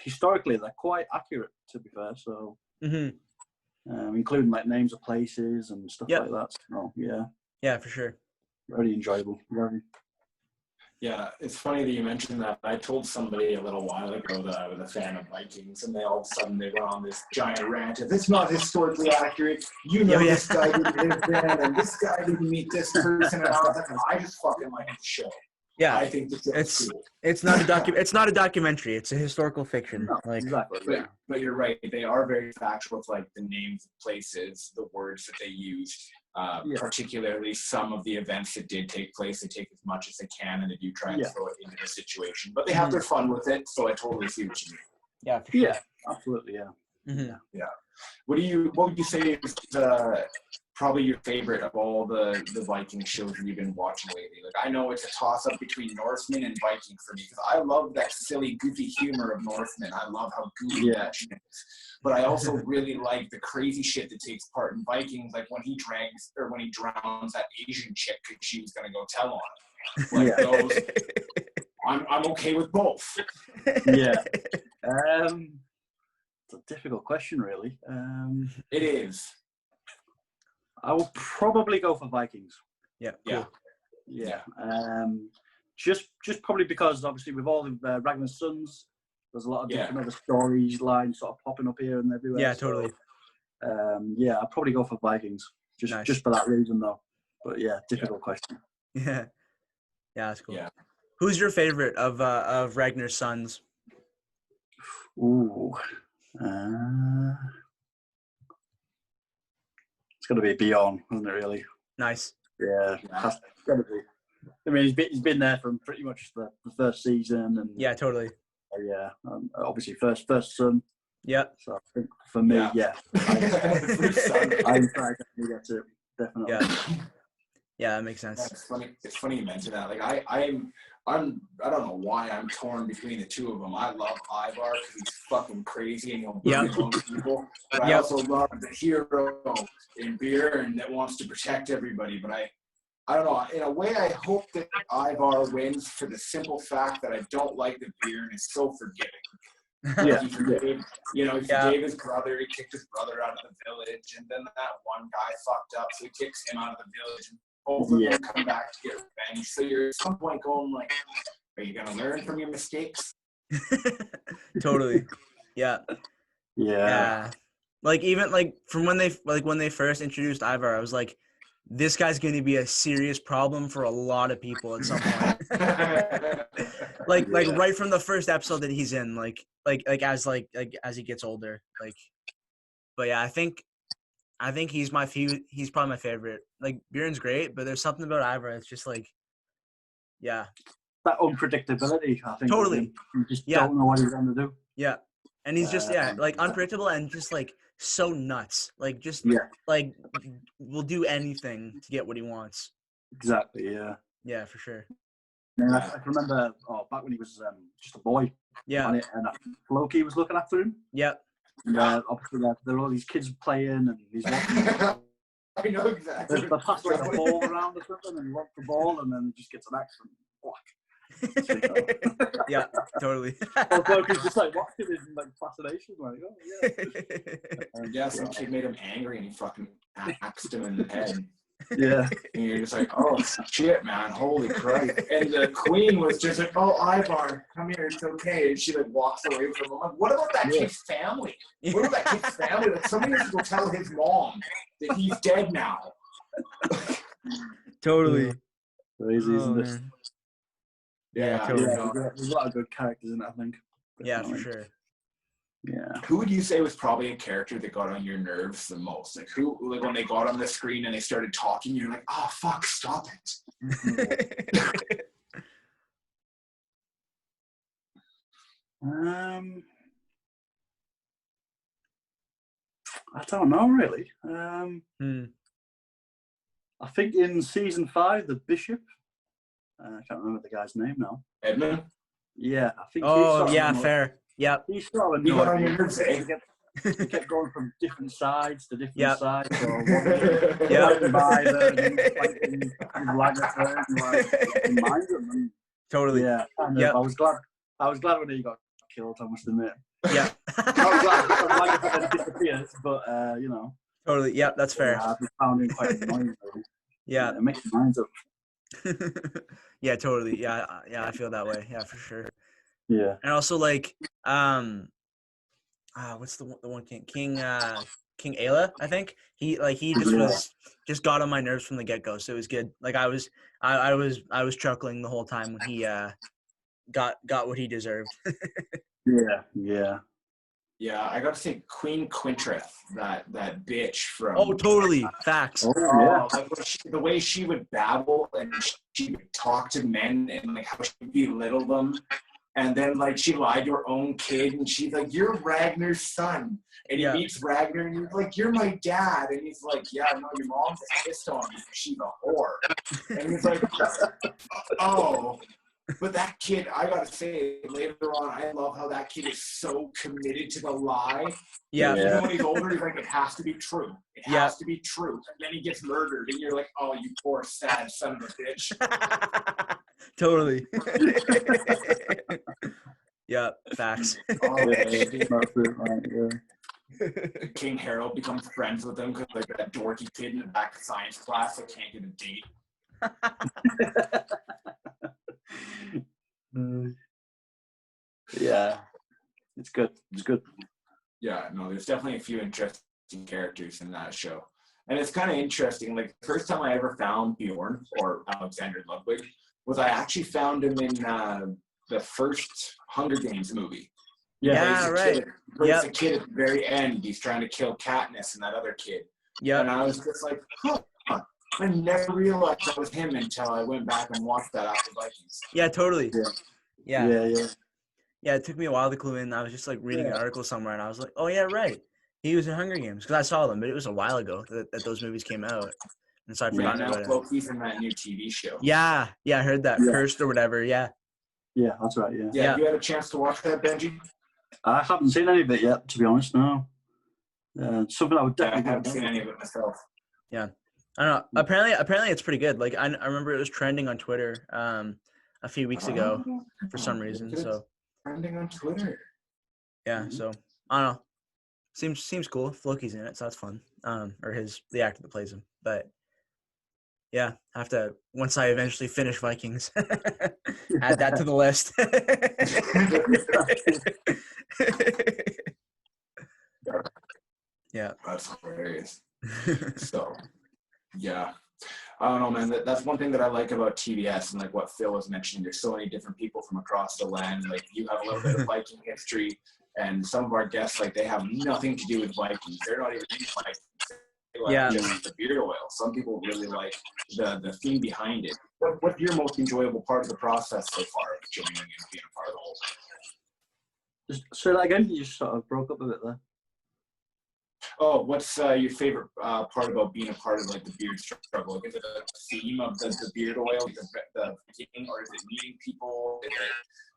historically they're quite accurate, to be fair. So including like names of places and stuff like that. So yeah, for sure. Very enjoyable. Yeah, it's funny that you mentioned that. I told somebody a little while ago that I was a fan of Vikings, and they all of a sudden they went on this giant rant. If it's not historically accurate, this guy didn't live then, and this guy didn't meet this person, and I was like, I just fucking like the show. Yeah, I think the show's cool. It's not a documentary. It's a historical fiction. No, exactly. But you're right. They are very factual with like the names of places, the words that they use. Particularly some of the events that did take place, they take as much as they can, and they do try and throw it into the situation. But they have their fun with it, so I totally see what you mean. Yeah, for sure. Yeah, absolutely. Yeah. Mm-hmm. Yeah. What would you say is probably your favorite of all the Viking shows that you've been watching lately? Like, I know it's a toss-up between Norseman and Viking for me, because I love that silly, goofy humor of Norseman. I love how goofy that shit is. But I also really like the crazy shit that takes part in Vikings, like when he drowns that Asian chick because she was going to go tell on him. Like those, I'm okay with both. Yeah. It's a difficult question, really. It is. I will probably go for Vikings. Yeah. Cool. Yeah. Just probably because obviously with all the Ragnar's sons, there's a lot of different other stories lines sort of popping up here and everywhere. Yeah, totally. I'll probably go for Vikings. Just for that reason though. But difficult question. Yeah. Yeah, that's cool. Yeah. Who's your favorite of Ragnar's sons? Ooh. It's got to be Bjorn, isn't it, really? Nice. Yeah, it's got to be. I mean, he's been there from pretty much the first season. And yeah, totally. Obviously, first son. Yeah. So I think for me, I'm trying to get to it, definitely. Yeah, that makes sense. It's funny you mention that. Like I don't know why I'm torn between the two of them. I love Ivar because he's fucking crazy and he'll burn his own people. But I also love the hero in Bjorn that wants to protect everybody. But I don't know. In a way, I hope that Ivar wins for the simple fact that I don't like that Bjorn is so forgiving. He forgave, he forgave his brother. He kicked his brother out of the village, and then that one guy fucked up, so he kicks him out of the village. And both of them come back to get revenge. So you're at some point going like, are you gonna learn from your mistakes? Totally. Yeah. Like even like from when they first introduced Ivar, I was like, this guy's going to be a serious problem for a lot of people at some point. like right from the first episode that he's in, like as he gets older, like. But yeah, I think he's probably my favorite. Like Bjorn's great, but there's something about Ivar that's just like, that unpredictability. I think totally. You just don't know what he's going to do. Yeah, and he's just like unpredictable and just like so nuts. Like just like will do anything to get what he wants. Exactly. Yeah. Yeah, for sure. And I remember back when he was just a boy. Yeah. And Loki was looking after him. Yeah. And obviously there are all these kids playing and he's watching. I know exactly. They pass like a ball around or something and he wants the ball and then he just gets an axe and whack. Yeah, totally. Loki's just like watching it in like fascination, like, some kid made him angry and he fucking axed him in the head. Yeah. And you're just like, oh shit, man, holy Christ. And the queen was just like, oh, Ivar, come here, it's okay. And she like walks away from him. I'm like, what about that kid's family? What about that kid's family? Like somebody has to go tell his mom that he's dead now. Totally. Crazy, isn't it? Yeah, totally. There's a lot of good characters in it, I think. Yeah, for sure. Yeah. Who would you say was probably a character that got on your nerves the most? Like when they got on the screen and they started talking, you're like, oh fuck, stop it. I don't know really. I think in season 5, the Bishop. I can't remember the guy's name now. Edmund? Yeah, I think. Fair. Yep. He's sort of annoying. He kept going from different sides to different sides. Totally. Yeah. I was glad when he got killed, I must admit. Yeah. I was glad when he disappeared, but Totally. Yeah, that's fair. I found him quite annoying. Really. Yeah. It makes your minds up. Yeah, totally. Yeah, I feel that way. Yeah, for sure. Yeah. And also like what's the one King Ayla, I think. He just got on my nerves from the get-go, so it was good. Like I was chuckling the whole time when he got what he deserved. Yeah. Yeah, I got to say Queen Quintreth, that bitch from. Oh, totally. Facts. Oh, yeah. Like the way she would babble and she would talk to men and like how she would belittle them. And then like she lied to her own kid and she's like, "You're Ragnar's son." And he meets Ragnar and he's like, "You're my dad." And he's like, "Yeah, no, your mom's pissed on me. She's a whore." And he's like, "Oh." But that kid, I gotta say, later on, I love how that kid is so committed to the lie. Yeah. Even when he's older, he's like, it has to be true. It has to be true. And then he gets murdered, and you're like, oh, you poor, sad son of a bitch. Totally. Yeah, facts. King Harold becomes friends with him because like that dorky kid in the back of science class that can't get a date. Yeah, it's good. Yeah, no, there's definitely a few interesting characters in that show. And it's kind of interesting. Like, the first time I ever found Bjorn, or Alexander Ludwig, was I actually found him in the first Hunger Games movie. Yeah, right. He's a kid at the very end. He's trying to kill Katniss and that other kid. Yeah. And I was just like, huh. I never realized that was him until I went back and watched that after Vikings. Yeah, totally. Yeah, it took me a while to clue in. I was just like reading an article somewhere and I was like, oh yeah, right. He was in Hunger Games because I saw them, but it was a while ago that those movies came out. And so I forgot about it. Loki's in that new TV show. Yeah, I heard that. Cursed or whatever, yeah. Yeah, that's right, Yeah, you had a chance to watch that, Benji? I haven't seen any of it yet, to be honest, no. Something I would definitely... I haven't seen any of it myself. Yeah. I don't know. Apparently it's pretty good. Like I remember it was trending on Twitter a few weeks ago for some reason. So trending on Twitter. Yeah, so I don't know. Seems cool. If Loki's in it, so that's fun. Or the actor that plays him. But yeah, have to once I eventually finish Vikings, add that to the list. Yeah. That's hilarious. So yeah. I don't know, man. That's one thing that I like about TBS and like what Phil was mentioning. There's so many different people from across the land. Like you have a little bit of Viking history, and some of our guests, like they have nothing to do with Vikings. They're not even in Vikings. They like just the beard oil. Some people really like the theme behind it. What's your most enjoyable part of the process so far of joining and being a part of the whole thing? Just say that again. You just sort of broke up a bit there. Oh, what's your favorite part about being a part of like the beard struggle? Like, is it a theme of the beard oil, the beginning, or is it meeting people?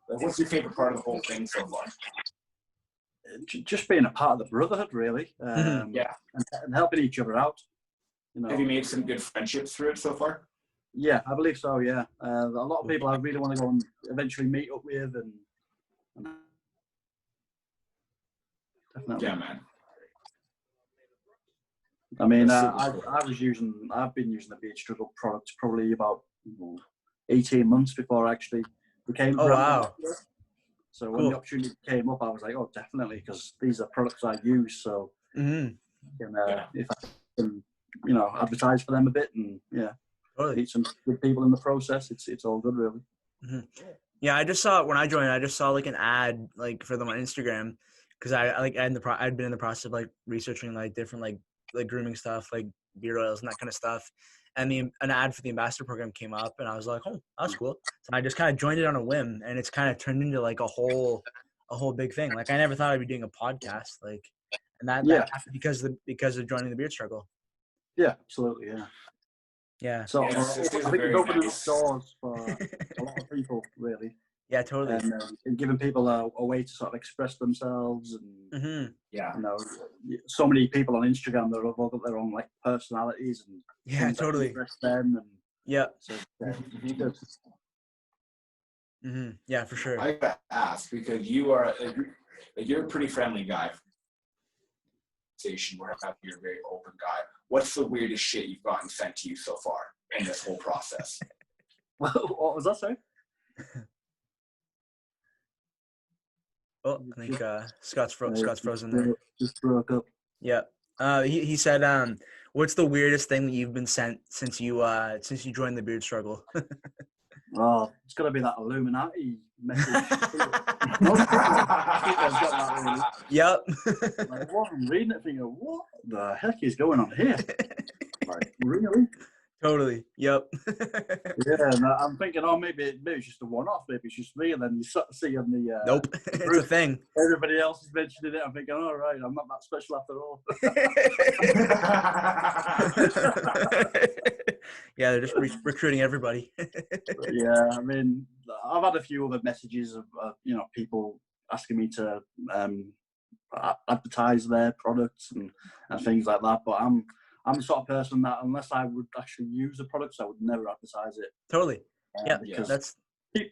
What's your favorite part of the whole thing so far? Just being a part of the brotherhood, really. And helping each other out. You know. Have you made some good friendships through it so far? Yeah, I believe so. Yeah, a lot of people I really want to go and eventually meet up with, and definitely. Yeah, man. I mean, I've been using the beard struggle products probably about 18 months before I actually became. Oh wow! So when the opportunity came up, I was like, oh, definitely, because these are products I use. So if I can, advertise for them a bit and meet some good people in the process, it's all good, really. Mm-hmm. Yeah, I just saw when I joined. I just saw like an ad like for them on Instagram because I'd been in the process of like researching like different like grooming stuff, like beard oils and that kind of stuff. And an ad for the ambassador program came up and I was like, oh, that's cool. So I just kind of joined it on a whim and it's kind of turned into like a whole big thing. Like I never thought I'd be doing a podcast, like, and that happened because of joining the beard struggle. Yeah, absolutely. Yeah. Yeah. So I think it's opening up doors for a lot of people, really. Yeah, totally. And giving people a way to sort of express themselves, and so many people on Instagram that have all got their own like personalities and totally express them and so yeah, for sure. I gotta ask because you're a pretty friendly guy. You're a very open guy. What's the weirdest shit you've gotten sent to you so far in this whole process? What was that, sorry? Oh, I think Scott's frozen there. Just broke up. Yeah. He said, what's the weirdest thing that you've been sent since you joined the beard struggle? Oh, it's got to be that Illuminati message. Most people have got that, really. Yep. Like, what? I'm reading it thinking, what the heck is going on here? Like, really? Totally. Yep. Yeah, and I'm thinking, oh, maybe it's just a one-off. Maybe it's just me. And then you sort of see on the nope, it's a thing. Everybody else is mentioning it. I'm thinking, all right, I'm not that special after all. Yeah, they're just recruiting everybody. Yeah, I mean, I've had a few other messages of people asking me to advertise their products and things like that. But I'm the sort of person that unless I would actually use the products, I would never advertise it. Totally. Yeah, because that's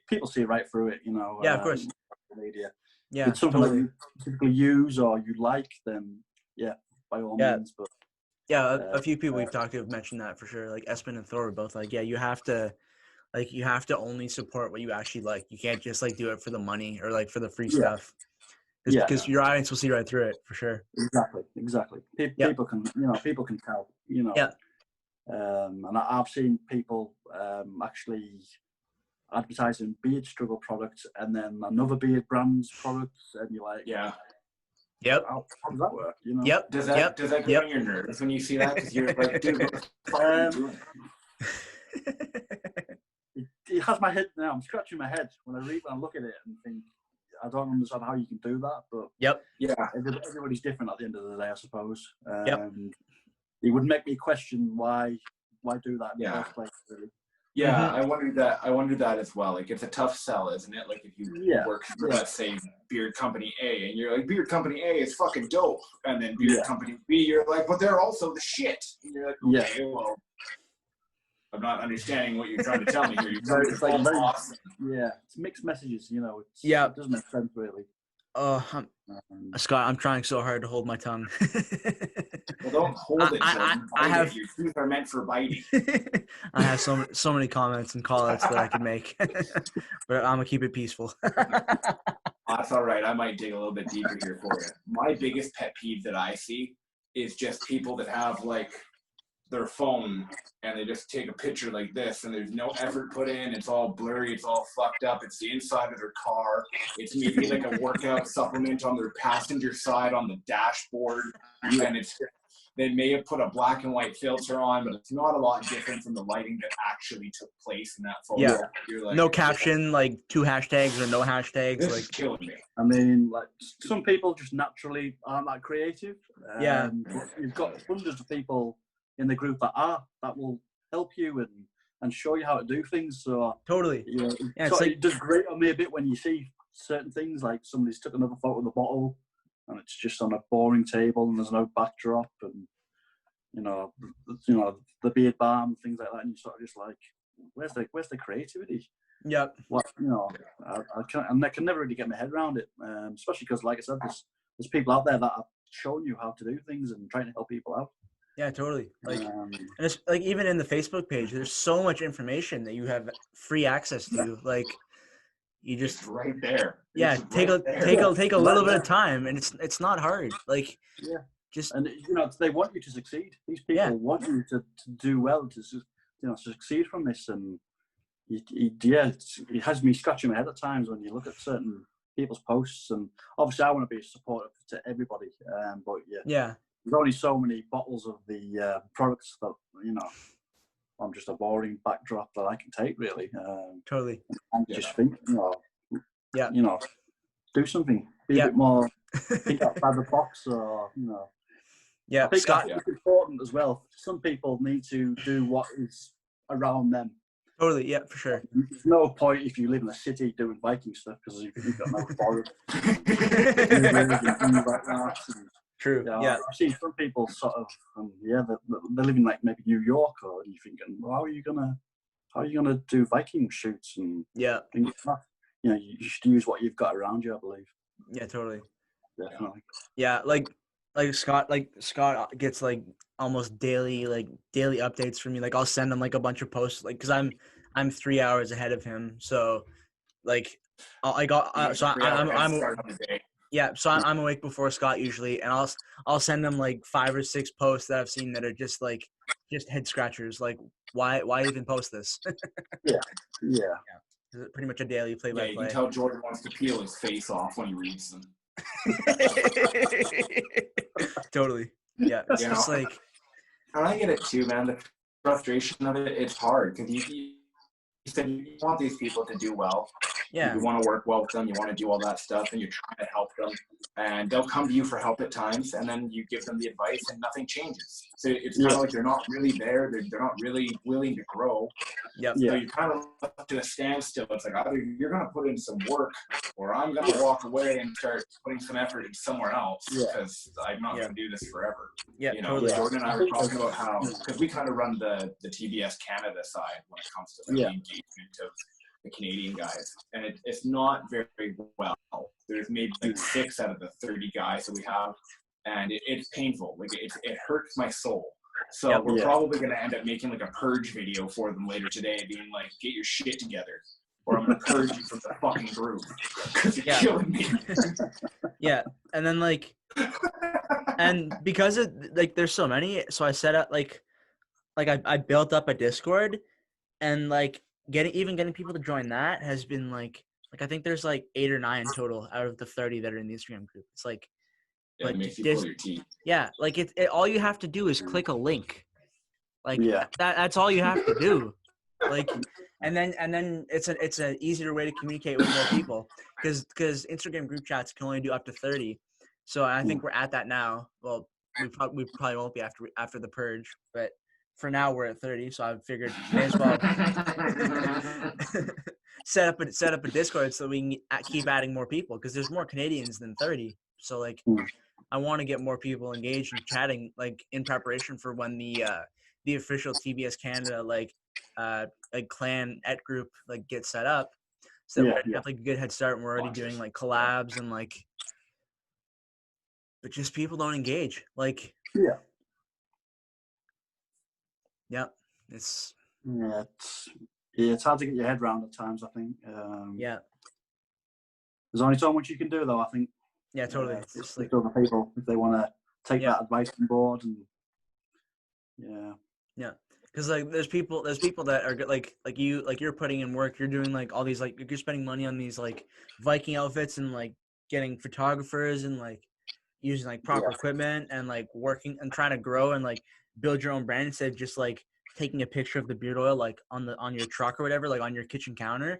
people see right through it. Yeah, of course. Media. Yeah, if it's something totally. that you typically use or you like, then yeah, by all means. But yeah, a few people we've talked to have mentioned that for sure. Like Espen and Thor were both like, yeah, you have to only support what you actually like. You can't just like do it for the money or like for the free stuff. Because your audience will see right through it for sure. Exactly. People can tell. Yeah. And I've seen people actually advertising beard struggle products and then another beard brand's products, and you're like, Yep. How does that work? Yep. Does that get on your nerves when you see that? Because you're like, dude, it has my head now. I'm scratching my head when I look at it and think, I don't understand how you can do that. But yeah, everybody's different at the end of the day, I suppose. It would make me question why do that in the first place, really. Yeah, I wondered that as well. Like, it's a tough sell, isn't it? Like, if you work for, let's say, Beard Company A, and you're like, Beard Company A is fucking dope, and then Beard Company B, you're like, but they're also the shit. And you're like, okay, well, I'm not understanding what you're trying to tell me here. It's like awesome. Yeah, it's mixed messages, It doesn't make sense, really. Scott, I'm trying so hard to hold my tongue. Well, don't hold it. I have. Your teeth are meant for biting. I have so many comments and call-outs that I can make, but I'm gonna keep it peaceful. That's all right. I might dig a little bit deeper here for you. My biggest pet peeve that I see is just people that have like their phone and they just take a picture like this and there's no effort put in. It's all blurry. It's all fucked up. It's the inside of their car. It's maybe like a workout supplement on their passenger side on the dashboard. And they may have put a black and white filter on, but it's not a lot different from the lighting that actually took place in that photo. Yeah. You're like, no caption, like 2 hashtags or no hashtags. This like is killing me. I mean, like some people just naturally aren't that creative. You've got hundreds of people in the group that will help you and show you how to do things. So totally. It does great on me a bit when you see certain things, like somebody's took another photo of the bottle and it's just on a boring table and there's no backdrop and the beard balm, things like that, and you're sort of just like, where's the creativity? Yep. I can never really get my head around it, especially because, like I said, there's people out there that are showing you how to do things and trying to help people out. Yeah, totally. Like, and it's like even in the Facebook page, there's so much information that you have free access to. Like, you just it's right there. Yeah, take a little bit of time, and it's not hard. Like, they want you to succeed. These people want you to do well, to succeed from this, and it has me scratching my head at times when you look at certain people's posts. And obviously, I want to be supportive to everybody, but there's only so many bottles of the products that I'm just a boring backdrop that I can take, really. Totally. And just think, do something. Be a bit more, think outside the box, or Yeah, I think Scott. It's important as well. Some people need to do what is around them. Totally, yeah, for sure. There's no point if you live in a city doing Viking stuff because you've got no forest. True. I've seen some people sort of, they're living like maybe New York, or you're thinking, well, how are you gonna do Viking shoots and things like that? You should use what you've got around you, I believe. Yeah, totally. Definitely. Yeah, like Scott gets like almost daily updates from me. Like I'll send him like a bunch of posts, like because I'm I'm 3 hours ahead of him. So like I got so I'm awake before Scott usually, and I'll send him like 5 or 6 posts that I've seen that are just head scratchers. Like why even post this? Yeah. Pretty much a daily play-by-play. You can tell Jordan wants to peel his face off when he reads them. Totally. Yeah. It's just like. And I get it too, man. The frustration of it, it's hard because you said you want these people to do well. Yeah. You want to work well with them. You want to do all that stuff, and you're trying to help them. And they'll come to you for help at times, and then you give them the advice, and nothing changes. So it's kind of like they're not really there. They're not really willing to grow. Yep. So you're kind of left to a standstill. It's like either you're going to put in some work, or I'm going to walk away and start putting some effort in somewhere else because I'm not going to do this forever. Yeah, totally. Jordan and I were talking about how, because we kind of run the TBS Canada side when it comes to the engagement of the Canadian guys, and it's not very well. There's maybe like 6 out of the 30 guys that we have, and it's painful. Like it hurts my soul. So we're probably going to end up making like a purge video for them later today, being like, "Get your shit together, or I'm going to purge you from the fucking group because you're killing me." Yeah, and then and because of there's so many, so I set up I built up a Discord, and getting people to join that has been I think there's 8 or 9 total out of the 30 that are in the Instagram group. It's it makes you pull your teeth. Yeah, all you have to do is click a link. That's all you have to do. And then it's an easier way to communicate with more people because Instagram group chats can only do up to 30. So I think we're at that now. Well, we probably won't be after the purge, but for now we're at 30. So I figured may as well set up a Discord so we can keep adding more people because there's more Canadians than 30. So I want to get more people engaged and chatting in preparation for when the official TBS Canada clan et group gets set up. So that we have a good head start, and we're already doing collabs and but just people don't engage. It's hard to get your head around at times, I think. There's only so much you can do, though, I think. Yeah, totally. It's other people, if they want to take that advice on board, and because there's people that are you're putting in work, you're doing all these you're spending money on these Viking outfits and getting photographers and using proper equipment and working and trying to grow and build your own brand instead of just taking a picture of the beard oil on your truck or whatever, on your kitchen counter.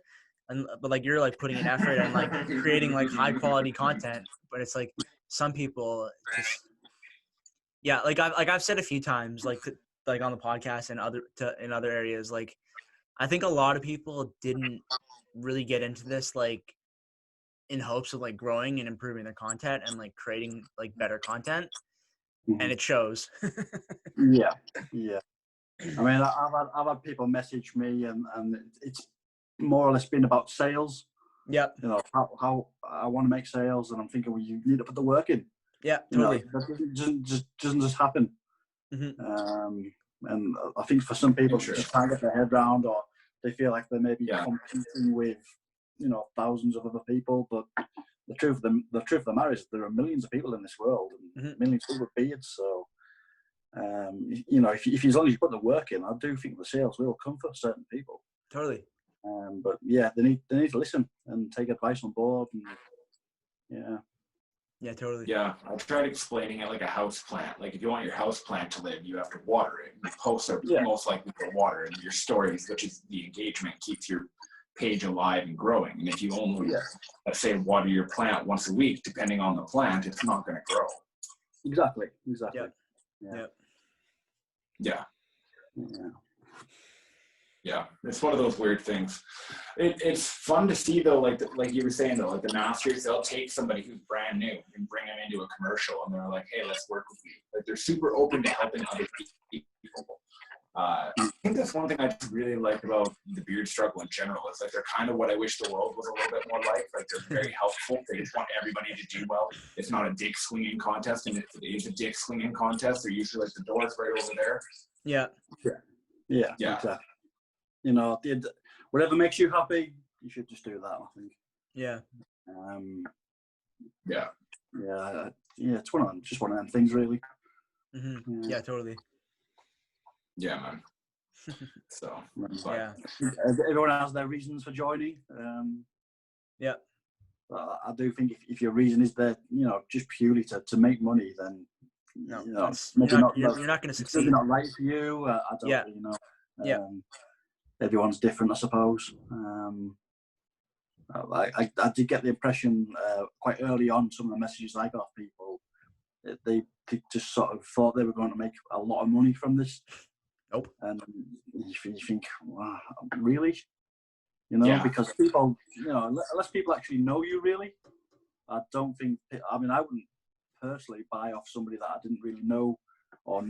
But you're putting an effort and creating high quality content, but it's some people just I've said a few times on the podcast and in other areas, I think a lot of people didn't really get into this in hopes of growing and improving their content and creating better content, and it shows. Yeah. I mean, I've had people message me, and it's more or less been about sales. Yeah. How I want to make sales, and I'm thinking, well, you need to put the work in. Yeah, totally. That doesn't just happen. Mm-hmm. And I think for some people, just can't get their head around, or they feel like they may be competing with, thousands of other people. But the truth of the matter is, there are millions of people in this world, and millions of people with beards. So, if as long as you put the work in, I do think the sales will come for certain people. Totally. But they need to listen and take advice on board. And, Yeah, totally. Yeah, I tried explaining it like a house plant. If you want your house plant to live, you have to water it. And posts are most likely for water, and your stories, which is the engagement, keeps your page alive and growing. And if you only, let's say, water your plant once a week, depending on the plant, it's not going to grow. Exactly. Yeah, it's one of those weird things. It's fun to see though, like you were saying though, the masters, they'll take somebody who's brand new and bring them into a commercial, and they're like, "Hey, let's work with you." They're super open to helping other people. I think that's one thing I just really like about the beard struggle in general. Is they're kind of what I wish the world was a little bit more like. They're very helpful. They just want everybody to do well. It's not a dick swinging contest, and if it is a dick swinging contest, they're usually the door's right over there. Yeah. Exactly. you know, whatever makes you happy, you should just do that, I think. Yeah. Yeah. It's just one of them things, really. Mm-hmm. Yeah, totally. Yeah, man. So, yeah. Everyone has their reasons for joining. Yeah. But I do think if your reason is that, you know, just purely to make money, then no, you know, you're not going to succeed. It's not right for you. I don't really know. Everyone's different, I suppose. I did get the impression quite early on, some of the messages I got off people, they just sort of thought they were going to make a lot of money from this. Nope. And you think, wow, really? You know, because people, you know, unless people actually know you really, I don't think, I mean, I wouldn't personally buy off somebody that I didn't really know or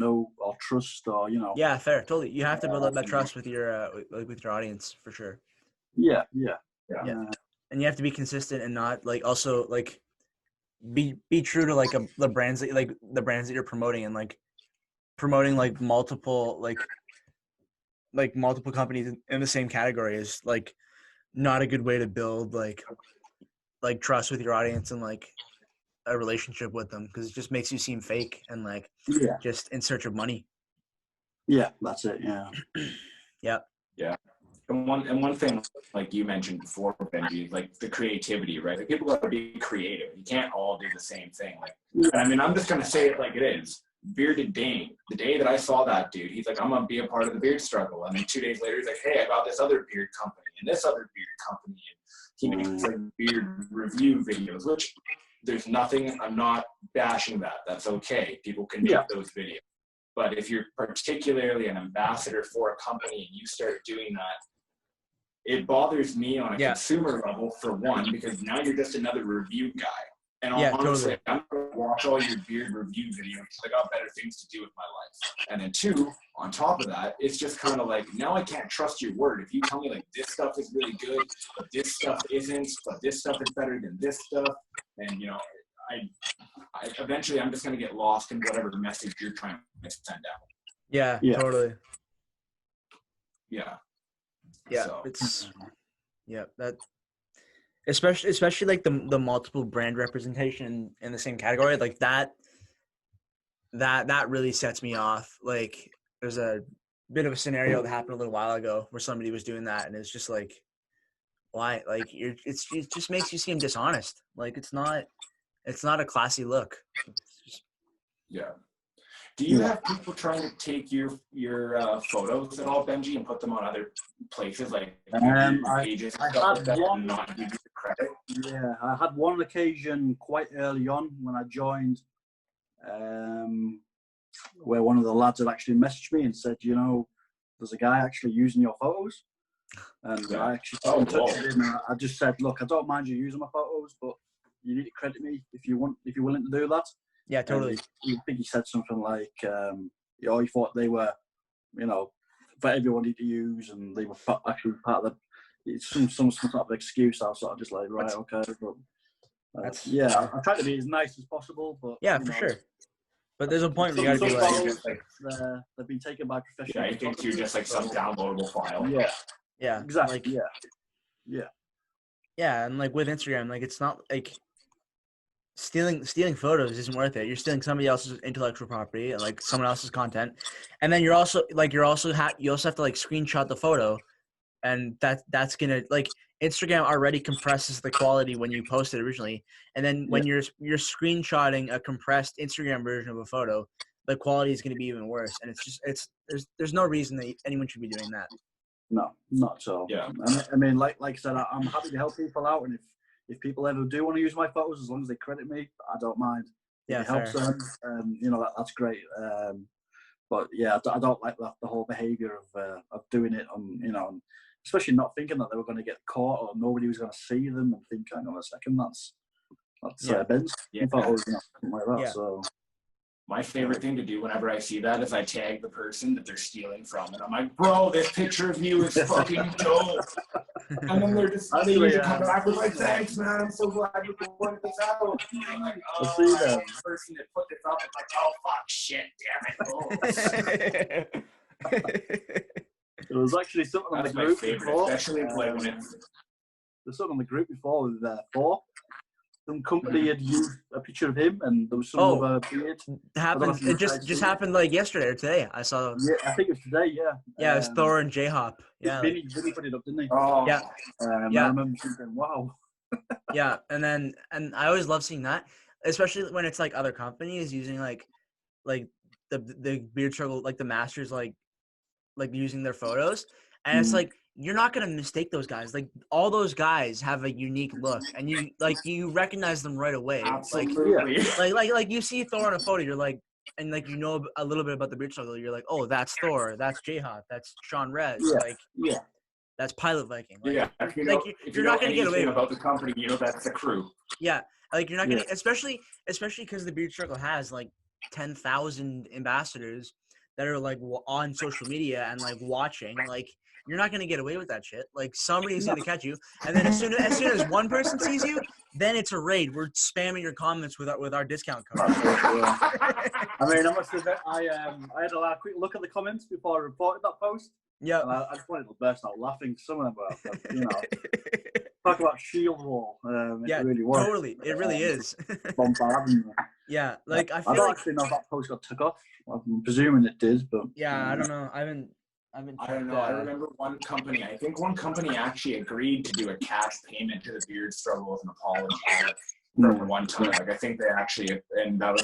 trust, or, you know. Yeah, fair. Totally. You have to build up that trust with your audience, for sure. Yeah. And you have to be consistent and not like also like be true to like the brands that you're promoting, and like promoting like multiple companies in the same category is like not a good way to build like trust with your audience and like a relationship with them, because it just makes you seem fake and like just in search of money. Yeah, that's it. Yeah. Yeah. And one thing, like you mentioned before, Benji, like the creativity, right? Like people got to be creative. You can't all do the same thing. Like, and I mean, I'm just gonna say it like it is. Bearded Dane. The day that I saw that dude, he's like, I'm gonna be a part of the beard struggle. And then 2 days later, he's like, hey, I got this other beard company and this other beard company. And he makes like beard review videos, which there's nothing. I'm not bashing that. That's okay. People can make those videos. But if you're particularly an ambassador for a company and you start doing that, it bothers me on a consumer level, for one, because now you're just another review guy. And honestly, I'm going to watch all your beard review videos. I got better things to do with my life. And then 2, on top of that, it's just kind of like, now I can't trust your word. If you tell me like this stuff is really good, but this stuff isn't, but this stuff is better than this stuff, and you know, I eventually I'm just going to get lost in whatever message you're trying to send out. Yeah, totally. Yeah. Yeah, so. It's that especially like the multiple brand representation in the same category, like that really sets me off. Like there's a bit of a scenario that happened a little while ago where somebody was doing that, and it's just like, why? Like it just makes you seem dishonest. Like it's not a classy look. Yeah. Do you have people trying to take your photos at all, Benji, and put them on other places like pages? I had one. Not give you the credit. Yeah, I had one occasion quite early on when I joined, where one of the lads had actually messaged me and said, you know, there's a guy actually using your photos, and I actually got in touch with him. And I just said, look, I don't mind you using my photos, but you need to credit me if you're willing to do that. Yeah, totally. I think he said something like, he thought they were, you know, for everybody to use, and they were actually part of some sort of excuse. I was sort of just like, right, okay. But, I try to be as nice as possible, but for sure. But there's a point where you gotta be like, they've been taken by professionals. Yeah, you think you're just like some downloadable file. Yeah, exactly. Like, yeah, and like with Instagram, like it's not like stealing photos isn't worth it. You're stealing somebody else's intellectual property and like someone else's content, and then you also have to like screenshot the photo, and that's gonna, like, Instagram already compresses the quality when you post it originally, and then when you're screenshotting a compressed Instagram version of a photo, the quality is going to be even worse. And there's no reason that anyone should be doing that. No, not at all. Yeah. I mean, like I said, I'm happy to help people out, and if people ever do want to use my photos, as long as they credit me, I don't mind. Yeah, it helps them. You know, that's great. But yeah, I don't like the whole behaviour of doing it on, you know, especially not thinking that they were going to get caught or nobody was going to see them, and think, hang on a second, that's Ben's photos, you know, something like that. Yeah. So. My favorite thing to do whenever I see that is I tag the person that they're stealing from, and I'm like, bro, this picture of you is fucking dope. And then they're just come back with like, thanks, man, I'm so glad you pointed this out. And I'm like, the person that put this up is like, oh fuck, shit, damn it. was actually something on the That's my group favorite, before. especially in play when it's... There's something on the group before with four. Some company had used a picture of him, and there was some other beard. It just happened like yesterday or today. I saw. Yeah, I think it was today. Yeah. Yeah, it was Thor and J-Hop. Yeah. Vinny put it up, didn't he? Oh. Yeah. I remember thinking, wow. Yeah, and I always love seeing that, especially when it's like other companies using like the beard struggle, like the masters, like using their photos, and it's like you're not gonna mistake those guys. Like all those guys have a unique look, and you recognize them right away. Absolutely. Like you see Thor on a photo, you're like, and like you know a little bit about the beard struggle, you're like, oh, that's Thor, that's J-Hop, that's Sean Rez, that's Pilot Viking. Like, if you you're not gonna get away about the company, you know that's the crew. Yeah, like you're not gonna, especially because the beard struggle has like 10,000 ambassadors that are like on social media and like watching. Like you're not gonna get away with that shit. Like somebody's gonna catch you, and then as soon as one person sees you, then it's a raid. We're spamming your comments with our discount code. I mean, I must admit, I had a quick look at the comments before I reported that post. Yeah, I just wanted to burst out laughing. Some of them were, talk about shield wall. It really was. Totally. It really is. Bombarding. Yeah, like I don't actually know if that post got took off. I'm presuming it did, but yeah, I don't know. I don't know. I remember one company. I think one company actually agreed to do a cash payment to the beard struggle as an apology for one time. Like I think they actually, and that was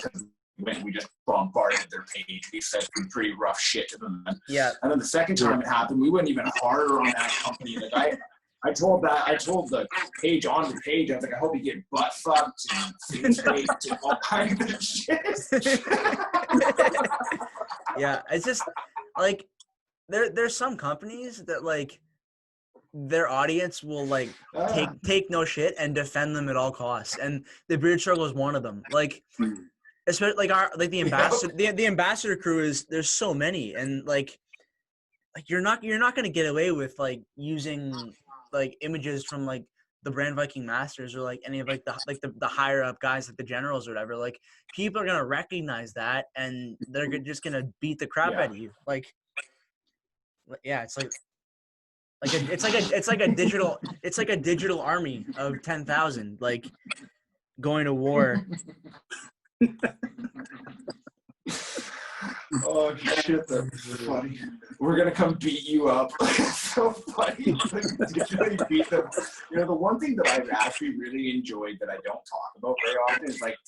because we just bombarded their page. We said some pretty rough shit to them. Yeah. And then the second time it happened, we went even harder on that company. Like I told the page on the page, I was like, I hope you get butt fucked and face raped and all kinds of shit. Yeah, it's just like there's some companies that like their audience will like take no shit and defend them at all costs, and the beard struggle is one of them. Like especially like the ambassador the ambassador crew is, there's so many, and like you're not gonna get away with like using like images from like the Brand Viking Masters or like any of like the higher up guys like the generals or whatever. Like people are gonna recognize that, and they're just gonna beat the crap out of you. Like yeah, it's like a digital army of 10,000 like going to war. Oh shit, that's funny. We're gonna come beat you up. It's so funny. Beat them. The one thing that I've actually really enjoyed that I don't talk about very often is like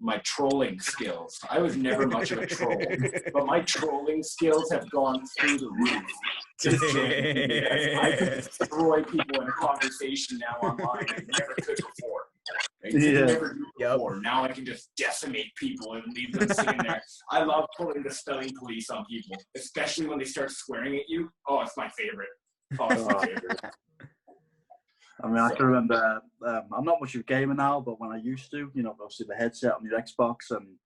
my trolling skills. I was never much of a troll, but my trolling skills have gone through the roof. I can destroy people in a conversation now online. I never could before. Never do before. Now I can just decimate people and leave them sitting there. I love pulling the spelling police on people, especially when they start swearing at you. Oh, it's my favorite. I mean, I can remember, I'm not much of a gamer now, but when I used to, obviously the headset on your Xbox, and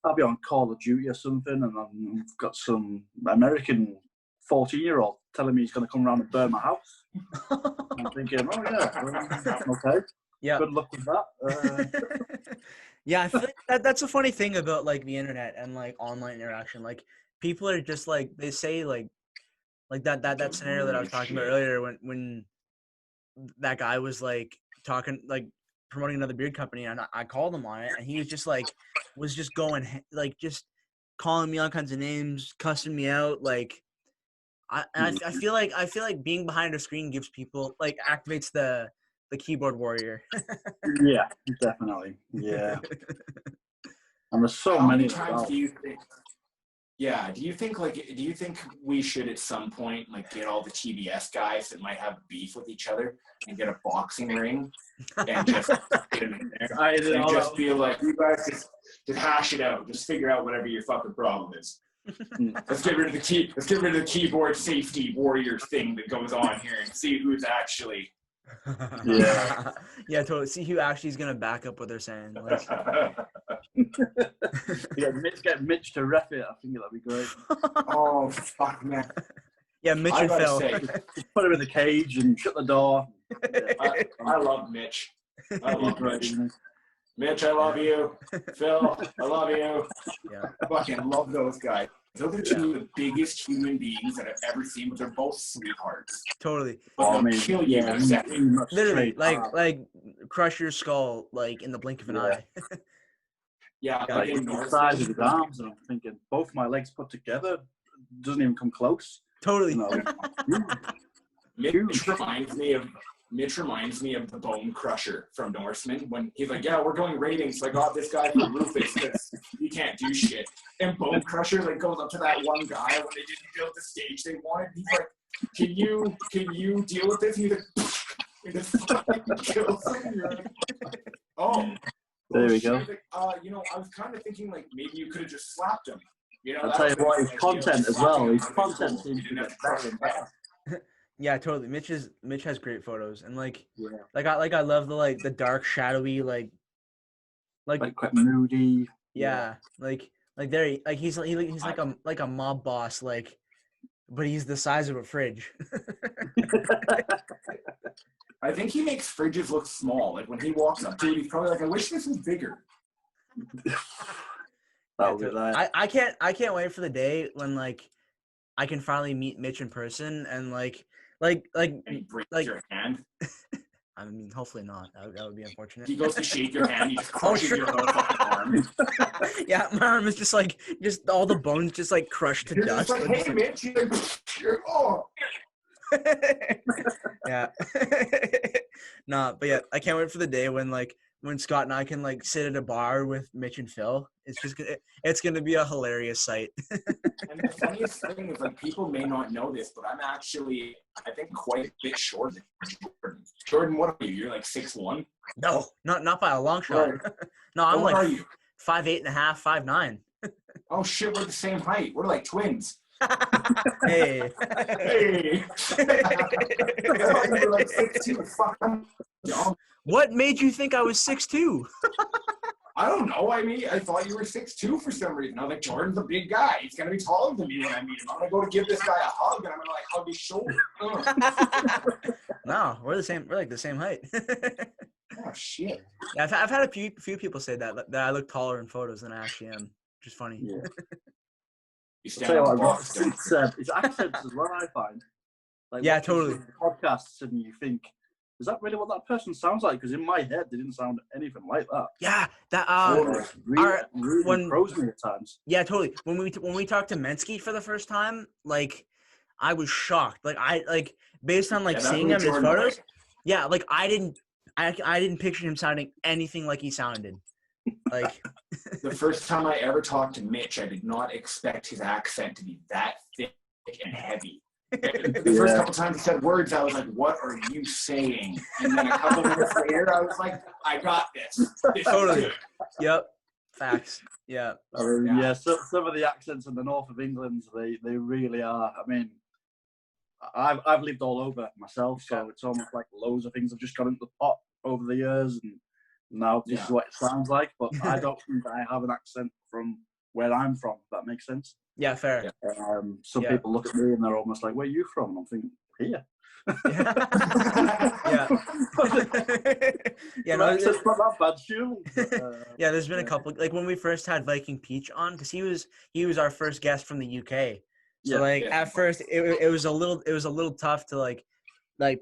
I'll be on Call of Duty or something, and I've got some American 14-year-old telling me he's going to come around and burn my house. I'm thinking, oh yeah, okay. Yeah. Good luck with that. Yeah, I feel like that's a funny thing about like the internet and like online interaction. Like people are just like, they say like that scenario that I was talking about earlier when that guy was like talking, like promoting another beard company, and I called him on it, and he was just going like just calling me all kinds of names, cussing me out. Like I feel like being behind a screen gives people like activates the keyboard warrior. Yeah, definitely. Yeah. And there's so many times do you think? Yeah, do you think we should at some point like get all the TBS guys that might have beef with each other and get a boxing ring and just get them in there and just feel like you guys just hash it out, just figure out whatever your fucking problem is. Let's get rid of the keyboard safety warrior thing that goes on here and see who's actually. Yeah, totally. See who actually is gonna back up what they're saying. Like... get Mitch to ref it. I think that'd be great. Oh fuck, man. Yeah, Mitch and Phil. Just put him in the cage and shut the door. I love Mitch. I love Mitch. Mitch, I love you. Phil, I love you. Yeah. I fucking love those guys. Those are two of the biggest human beings that I've ever seen, but they're both sweethearts. Totally. But they'll kill you in a second. Literally, like crush your skull like in the blink of an eye. Yeah, like the size of his arms, and I'm thinking both my legs put together doesn't even come close. Totally. You know, Mitch reminds me of the Bone Crusher from Norseman when he's like, yeah, we're going raiding, so I got this guy from Rufus because he can't do shit. And Bone Crusher like goes up to that one guy when they didn't build the stage they wanted. He's like, can you deal with this? And he's like, he just fucking kills him. Like, oh. There we go. Like, you know, I was kind of thinking like maybe you could have just slapped him. You know, I'll tell you what, his content as well. His content seems to be better and better. Yeah, totally. Mitch has great photos, and like I love the dark, shadowy, like quite moody. Yeah, like he's like a mob boss, like, but he's the size of a fridge. I think he makes fridges look small. Like when he walks up to it, he's probably like, I wish this was bigger. I can't wait for the day when like I can finally meet Mitch in person and like and he breaks your hand. I mean, hopefully not. That would be unfortunate. He goes to shake your hand, he just crushes your whole fucking arm. Yeah, my arm is just all the bones just like crushed to You're dust. Just like, hey, Mitch, you're like, oh. Yeah. Nah, but yeah, I can't wait for the day when Scott and I can like sit at a bar with Mitch and Phil. It's gonna be a hilarious sight. And the funniest thing is like people may not know this, but I'm actually I think quite a bit shorter than Jordan. Jordan, what are you? You're like 6'1"? No, not by a long shot. No, I'm what like are you? 5'8.5", 5'9". Oh shit, we're the same height. We're like twins. Hey. Hey. I thought you were like 6'2". Fuck, I'm dumb. What made you think I was 6'2"? I don't know. I mean, I thought you were 6'2" for some reason. I was like, Jordan's a big guy. He's gonna be taller than me when I meet him. I'm gonna go to give this guy a hug, and I'm gonna like hug his shoulder. No, we're the same. We're like the same height. Oh shit. Yeah, I've had a few people say that I look taller in photos than I actually am, which is funny. Yeah. You stand on the box, it's accents as well. I find. Like, yeah, totally. Podcasts, and you think, is that really what that person sounds like? Because in my head, they didn't sound anything like that. Yeah, that really throws me at times. Yeah, totally. When we talked to Mensky for the first time, like I was shocked. Like based on seeing him in his photos. Like. Yeah, like I didn't picture him sounding anything like he sounded. Like the first time I ever talked to Mitch, I did not expect his accent to be that thick and heavy. The first couple times he said words, I was like, what are you saying? And then a couple minutes later, I was like, I got this. Totally. Yep. Facts. Yeah. Yeah. So, some of the accents in the north of England, they really are. I mean, I've lived all over myself, so it's almost like loads of things have just gone into the pot over the years, and now this is what it sounds like. But I don't think I have an accent from where I'm from. If that makes sense. Yeah, fair. Some people look at me and they're almost like, "Where are you from?" And I'm thinking, "Here." Yeah. Yeah. No, it's not that bad, sure. Yeah, there's been a couple. Like when we first had Viking Peach on, because he was our first guest from the UK. So at first it was a little tough to like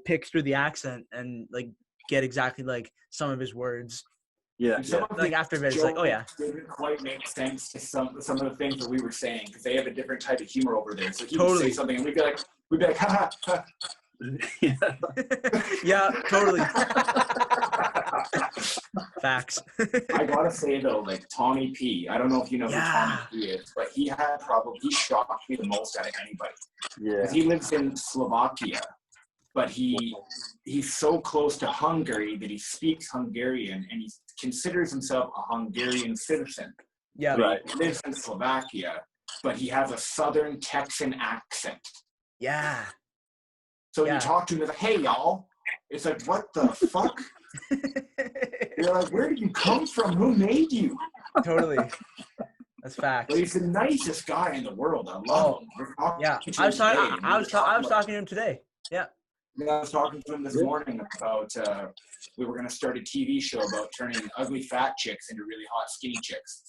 pick through the accent and like get exactly like some of his words. Yeah. Like after a bit, it's like, oh yeah. Didn't quite make sense to some of the things that we were saying because they have a different type of humor over there. So he would say something and we'd be like, ha ha. Yeah. Yeah, totally. Facts. I gotta say though, like Tommy P. I don't know if you know who Tommy P is, but he shocked me the most out of anybody. Yeah. Because he lives in Slovakia, but he's so close to Hungary that he speaks Hungarian and he considers himself a Hungarian citizen. Yeah. Right. He lives in Slovakia, but he has a Southern Texan accent. Yeah. So you talk to him, he's like, hey, y'all. It's like, what the fuck? You're like, where did you come from? Who made you? Totally. That's facts. But he's the nicest guy in the world. I love him. Yeah. I was talking to him today. Yeah. Yeah, I was talking to him this morning about we were going to start a TV show about turning ugly fat chicks into really hot skinny chicks.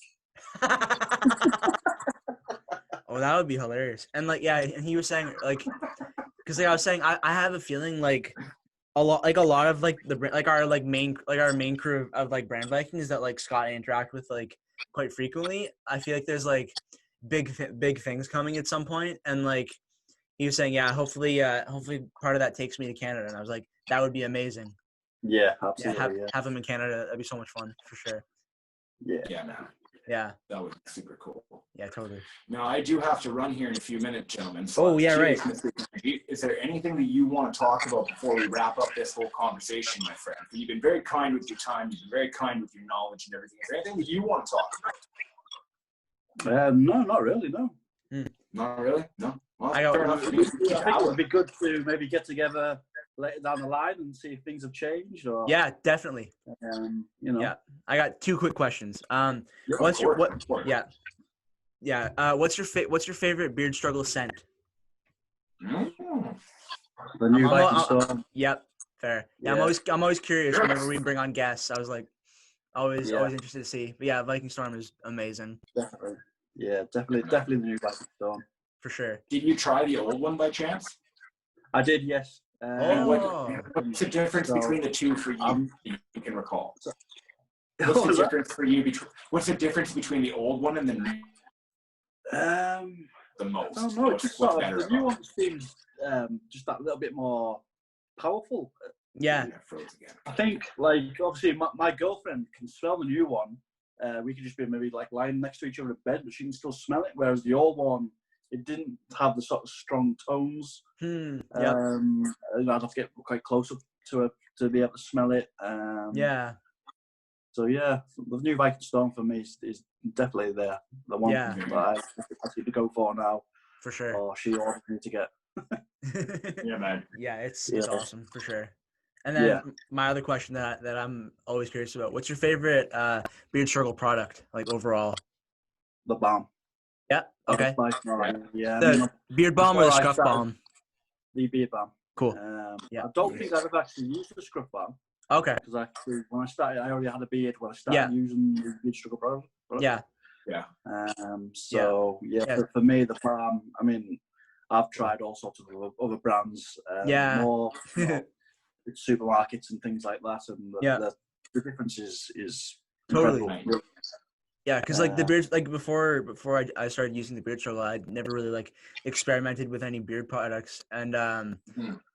Oh Oh, that would be hilarious. And like, yeah, and he was saying like, because like I was saying, I have a feeling like a lot of like our main crew of like Brand Vikings that like Scott I interact with like quite frequently. I feel like there's like big things coming at some point, and like he was saying, yeah, hopefully part of that takes me to Canada, and I was like, that would be amazing. Yeah, absolutely. Have him in Canada. That'd be so much fun for sure. Yeah, man. Yeah. That would be super cool. Yeah, totally. Now, I do have to run here in a few minutes, gentlemen. So right. Is there anything that you want to talk about before we wrap up this whole conversation, my friend? You've been very kind with your time. You've been very kind with your knowledge and everything. Is there anything that you want to talk about? No, not really, no. Not really? No? Well, I think it would be good to maybe get together later down the line and see if things have changed. Or yeah, definitely. You know. Yeah, I got 2 quick questions. What's your favorite beard struggle scent? The new Viking Storm. Yep, fair. Yeah, I'm always curious whenever we bring on guests. I was like, always interested to see. But yeah, Viking Storm is amazing. Definitely. Yeah, definitely the new Viking Storm. For sure. Did you try the old one by chance? I did, yes. What's the difference between the two for you? You can recall. What's the difference for you what's the difference between the old one and the new? The most. I don't know. The new one seems just that little bit more powerful. Yeah. I think, like, obviously, my girlfriend can smell the new one. We could just be maybe like lying next to each other in bed, but she can still smell it. Whereas the old one, it didn't have the sort of strong tones. Yep. I'd have to get quite close up to it to be able to smell it. Yeah. So yeah, the new Viking Storm for me is definitely the one that I need to go for now. For sure. Or she ordered me to get. Yeah, man. Yeah, it's awesome for sure. And then my other question that I'm always curious about: what's your favorite beard struggle product, like overall? The balm. Yeah. Okay. Yeah. The beard balm or the scruff balm? The beard balm. Cool. I don't think I've ever actually used the scruff balm. Okay. Because when I started, I already had a beard when I started using the beard struggle product. Yeah. Yeah. For me, the balm. I mean, I've tried all sorts of other brands. More. Supermarkets and things like that, and the difference is totally incredible. Yeah, because like the beard, like before I started using the beard struggle, I never really like experimented with any beard products, and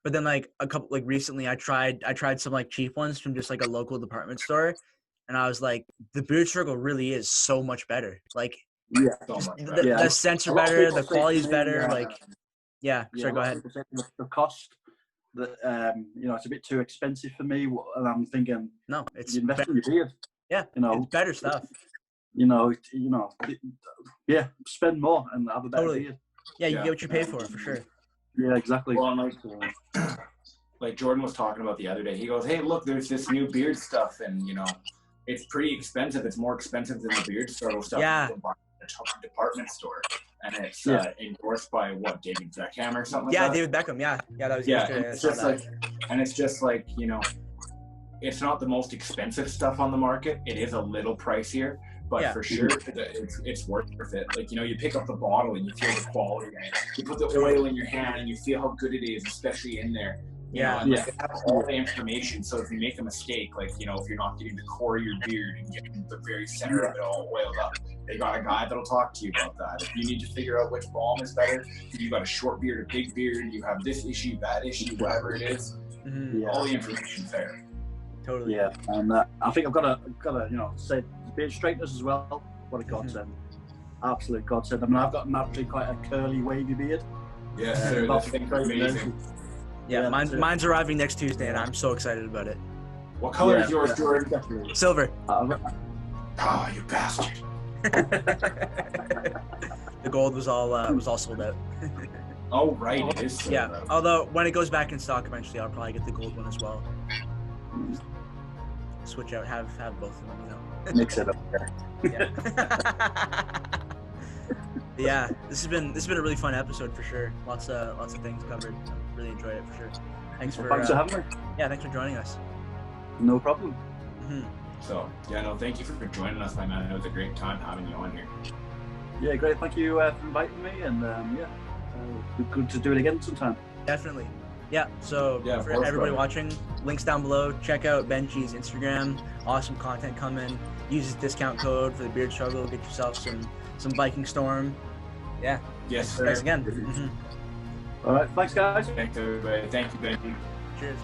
but then like a couple like recently I tried some like cheap ones from just like a local department store, and I was like, the beard struggle really is so much better. Like the scents are better, the quality is better. Sorry, go ahead. The cost. It's a bit too expensive for me, and I'm thinking, no, it's invest in your beard. Yeah, it's better stuff. Spend more and have a better beard. Yeah, you get what you pay for sure. Yeah, exactly. Well, like Jordan was talking about the other day, he goes, "Hey, look, there's this new beard stuff, and it's pretty expensive. It's more expensive than the beard struggle stuff in a department store." And it's endorsed by David Beckham or something like that? David Beckham, that was yesterday. It's just like, it's not the most expensive stuff on the market. It is a little pricier, but for sure, it's worth it. Like, you pick up the bottle and you feel the quality. You put the oil in your hand and you feel how good it is, especially in there. They have all the information, so if you make a mistake, like, if you're not getting the core of your beard and getting the very center of it all oiled up, they got a guy that'll talk to you about that. If you need to figure out which balm is better, if you've got a short beard, a big beard, you have this issue, that issue, whatever it is, all the information's there. Totally. Yeah, and I think I've got to say beard straighteners as well. What a godsend. Absolute godsend. I mean, I've got naturally quite a curly, wavy beard. Yeah, that's amazing. Yeah, mine's arriving next Tuesday, and I'm so excited about it. What color is yours, Jordan? Definitely. Silver. You bastard. The gold was all sold out. Oh, right, it is sold out. Although when it goes back in stock eventually, I'll probably get the gold one as well. Switch out, have both of them, Mix it up. Yeah, this has been a really fun episode for sure. Lots of things covered. I really enjoyed it for sure. Thanks for having me. Yeah, thanks for joining us. No problem. So thank you for joining us, my man. It was a great time having you on here. Yeah, great. Thank you for inviting me, and it'd be good to do it again sometime. Definitely. Yeah, so Yeah, for everybody watching, links down below. Check out Benji's Instagram. Awesome content coming. Use his discount code for the beard struggle. Get yourself some Viking Storm. Yeah. Yes, sir. Thanks again. All right. Thanks, guys. Thanks, everybody. Thank you, Benji. Cheers.